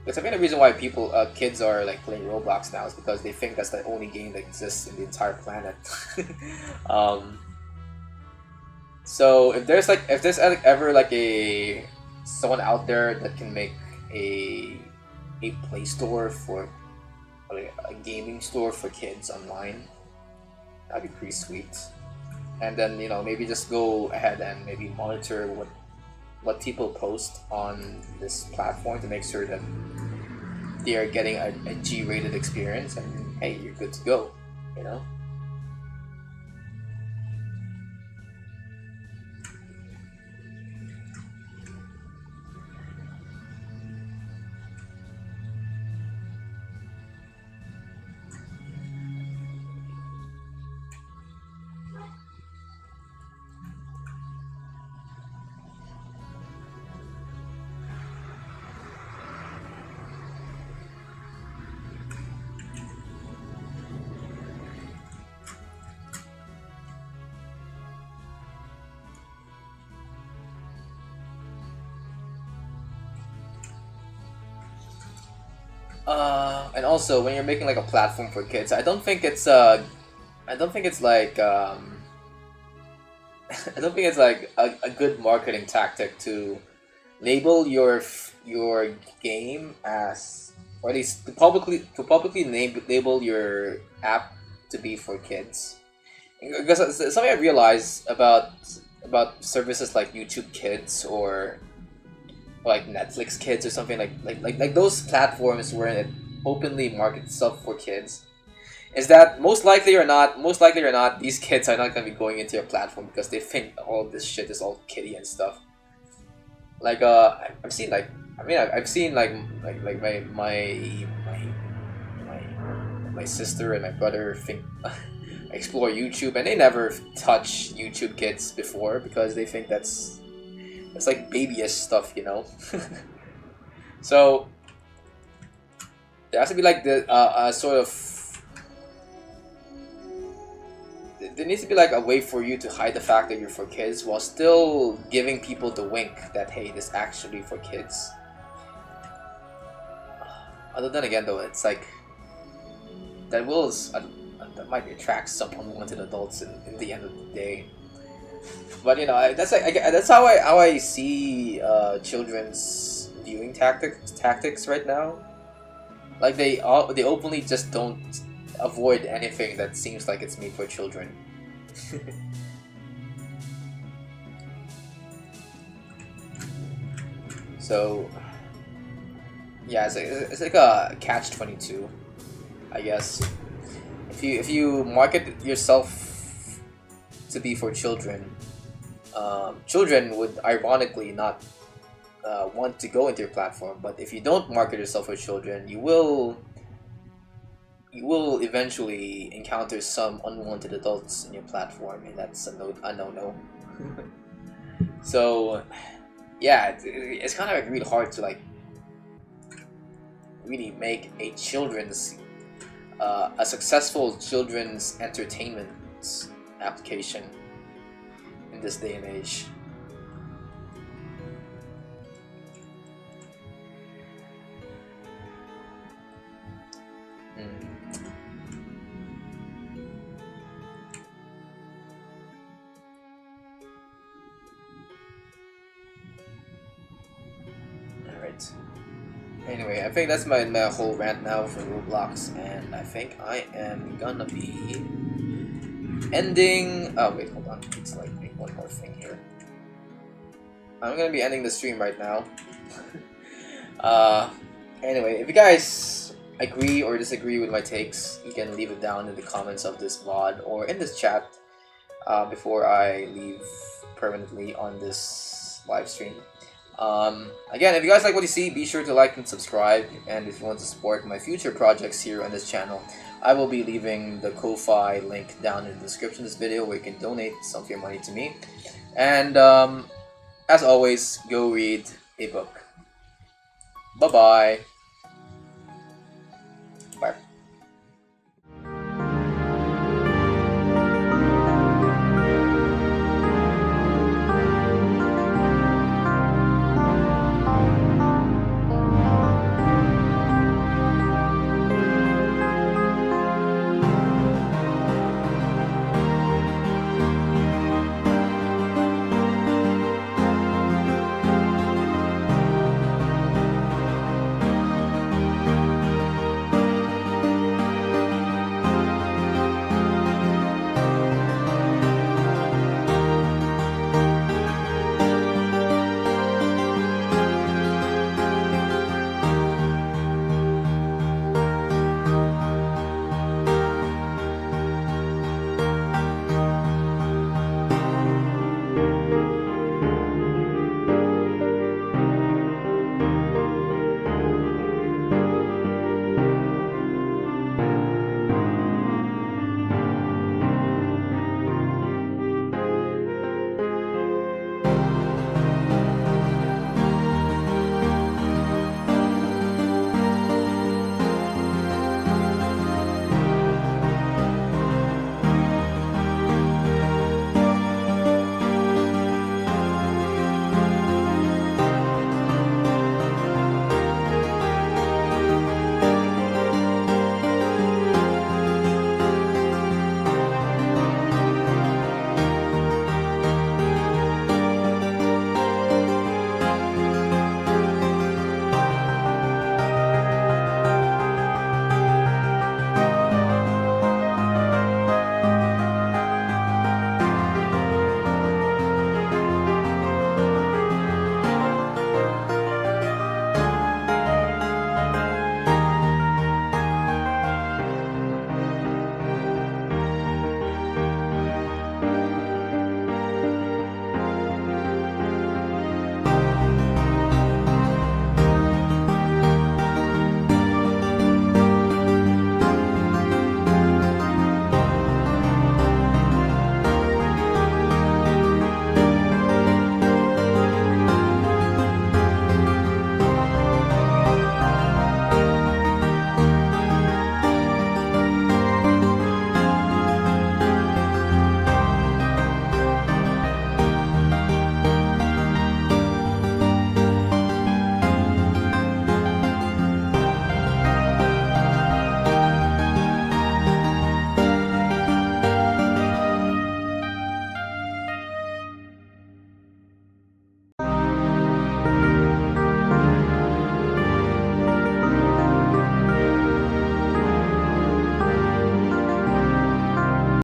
Because I think the reason why people, kids are like playing Roblox now is because they think that's the only game that exists in the entire planet. um, so if there's ever like someone out there that can make a Play Store for like a gaming store for kids online, that'd be pretty sweet. And then maybe just go ahead and maybe monitor what people post on this platform to make sure that they are getting a G-rated experience, and hey, you're good to go, you know? And also when you're making like a platform for kids, I don't think it's like I don't think it's like a good marketing tactic to label your game as, or at least to publicly label your app to be for kids. Because something I realized about services like YouTube Kids or like Netflix Kids or something like those platforms where it openly markets itself for kids, is that most likely or not these kids are not going to be going into your platform because they think all this shit is all kiddie and stuff. Like I've seen like I've seen like my sister and my brother think explore YouTube, and they never touch YouTube Kids before because they think that's like babyish stuff, you know. So there has to be like the sort of, there needs to be like a way for you to hide the fact that you're for kids while still giving people the wink that hey, this is actually for kids. Other than again though, it's like that that might attract some unwanted adults in the end of the day. But that's how I see children's viewing tactics right now. Like they openly just don't avoid anything that seems like it's made for children. So yeah, it's like a catch-22, I guess. If you market yourself to be for children, children would ironically not want to go into your platform. But if you don't market yourself for children, you will eventually encounter some unwanted adults in your platform, and that's a no-no. So yeah, it's kind of like really hard to like really make a children's a successful children's entertainment application in this day and age. Alright. Anyway, I think that's my whole rant now for Roblox, and I think I am gonna be ending. Oh wait, hold on. It's like make one more thing here. I'm gonna be ending the stream right now. Anyway, if you guys agree or disagree with my takes, you can leave it down in the comments of this VOD or in this chat before I leave permanently on this live stream. Again, if you guys like what you see, be sure to like and subscribe, and if you want to support my future projects here on this channel, I will be leaving the Ko-Fi link down in the description of this video where you can donate some of your money to me. And as always, go read a book. Bye bye.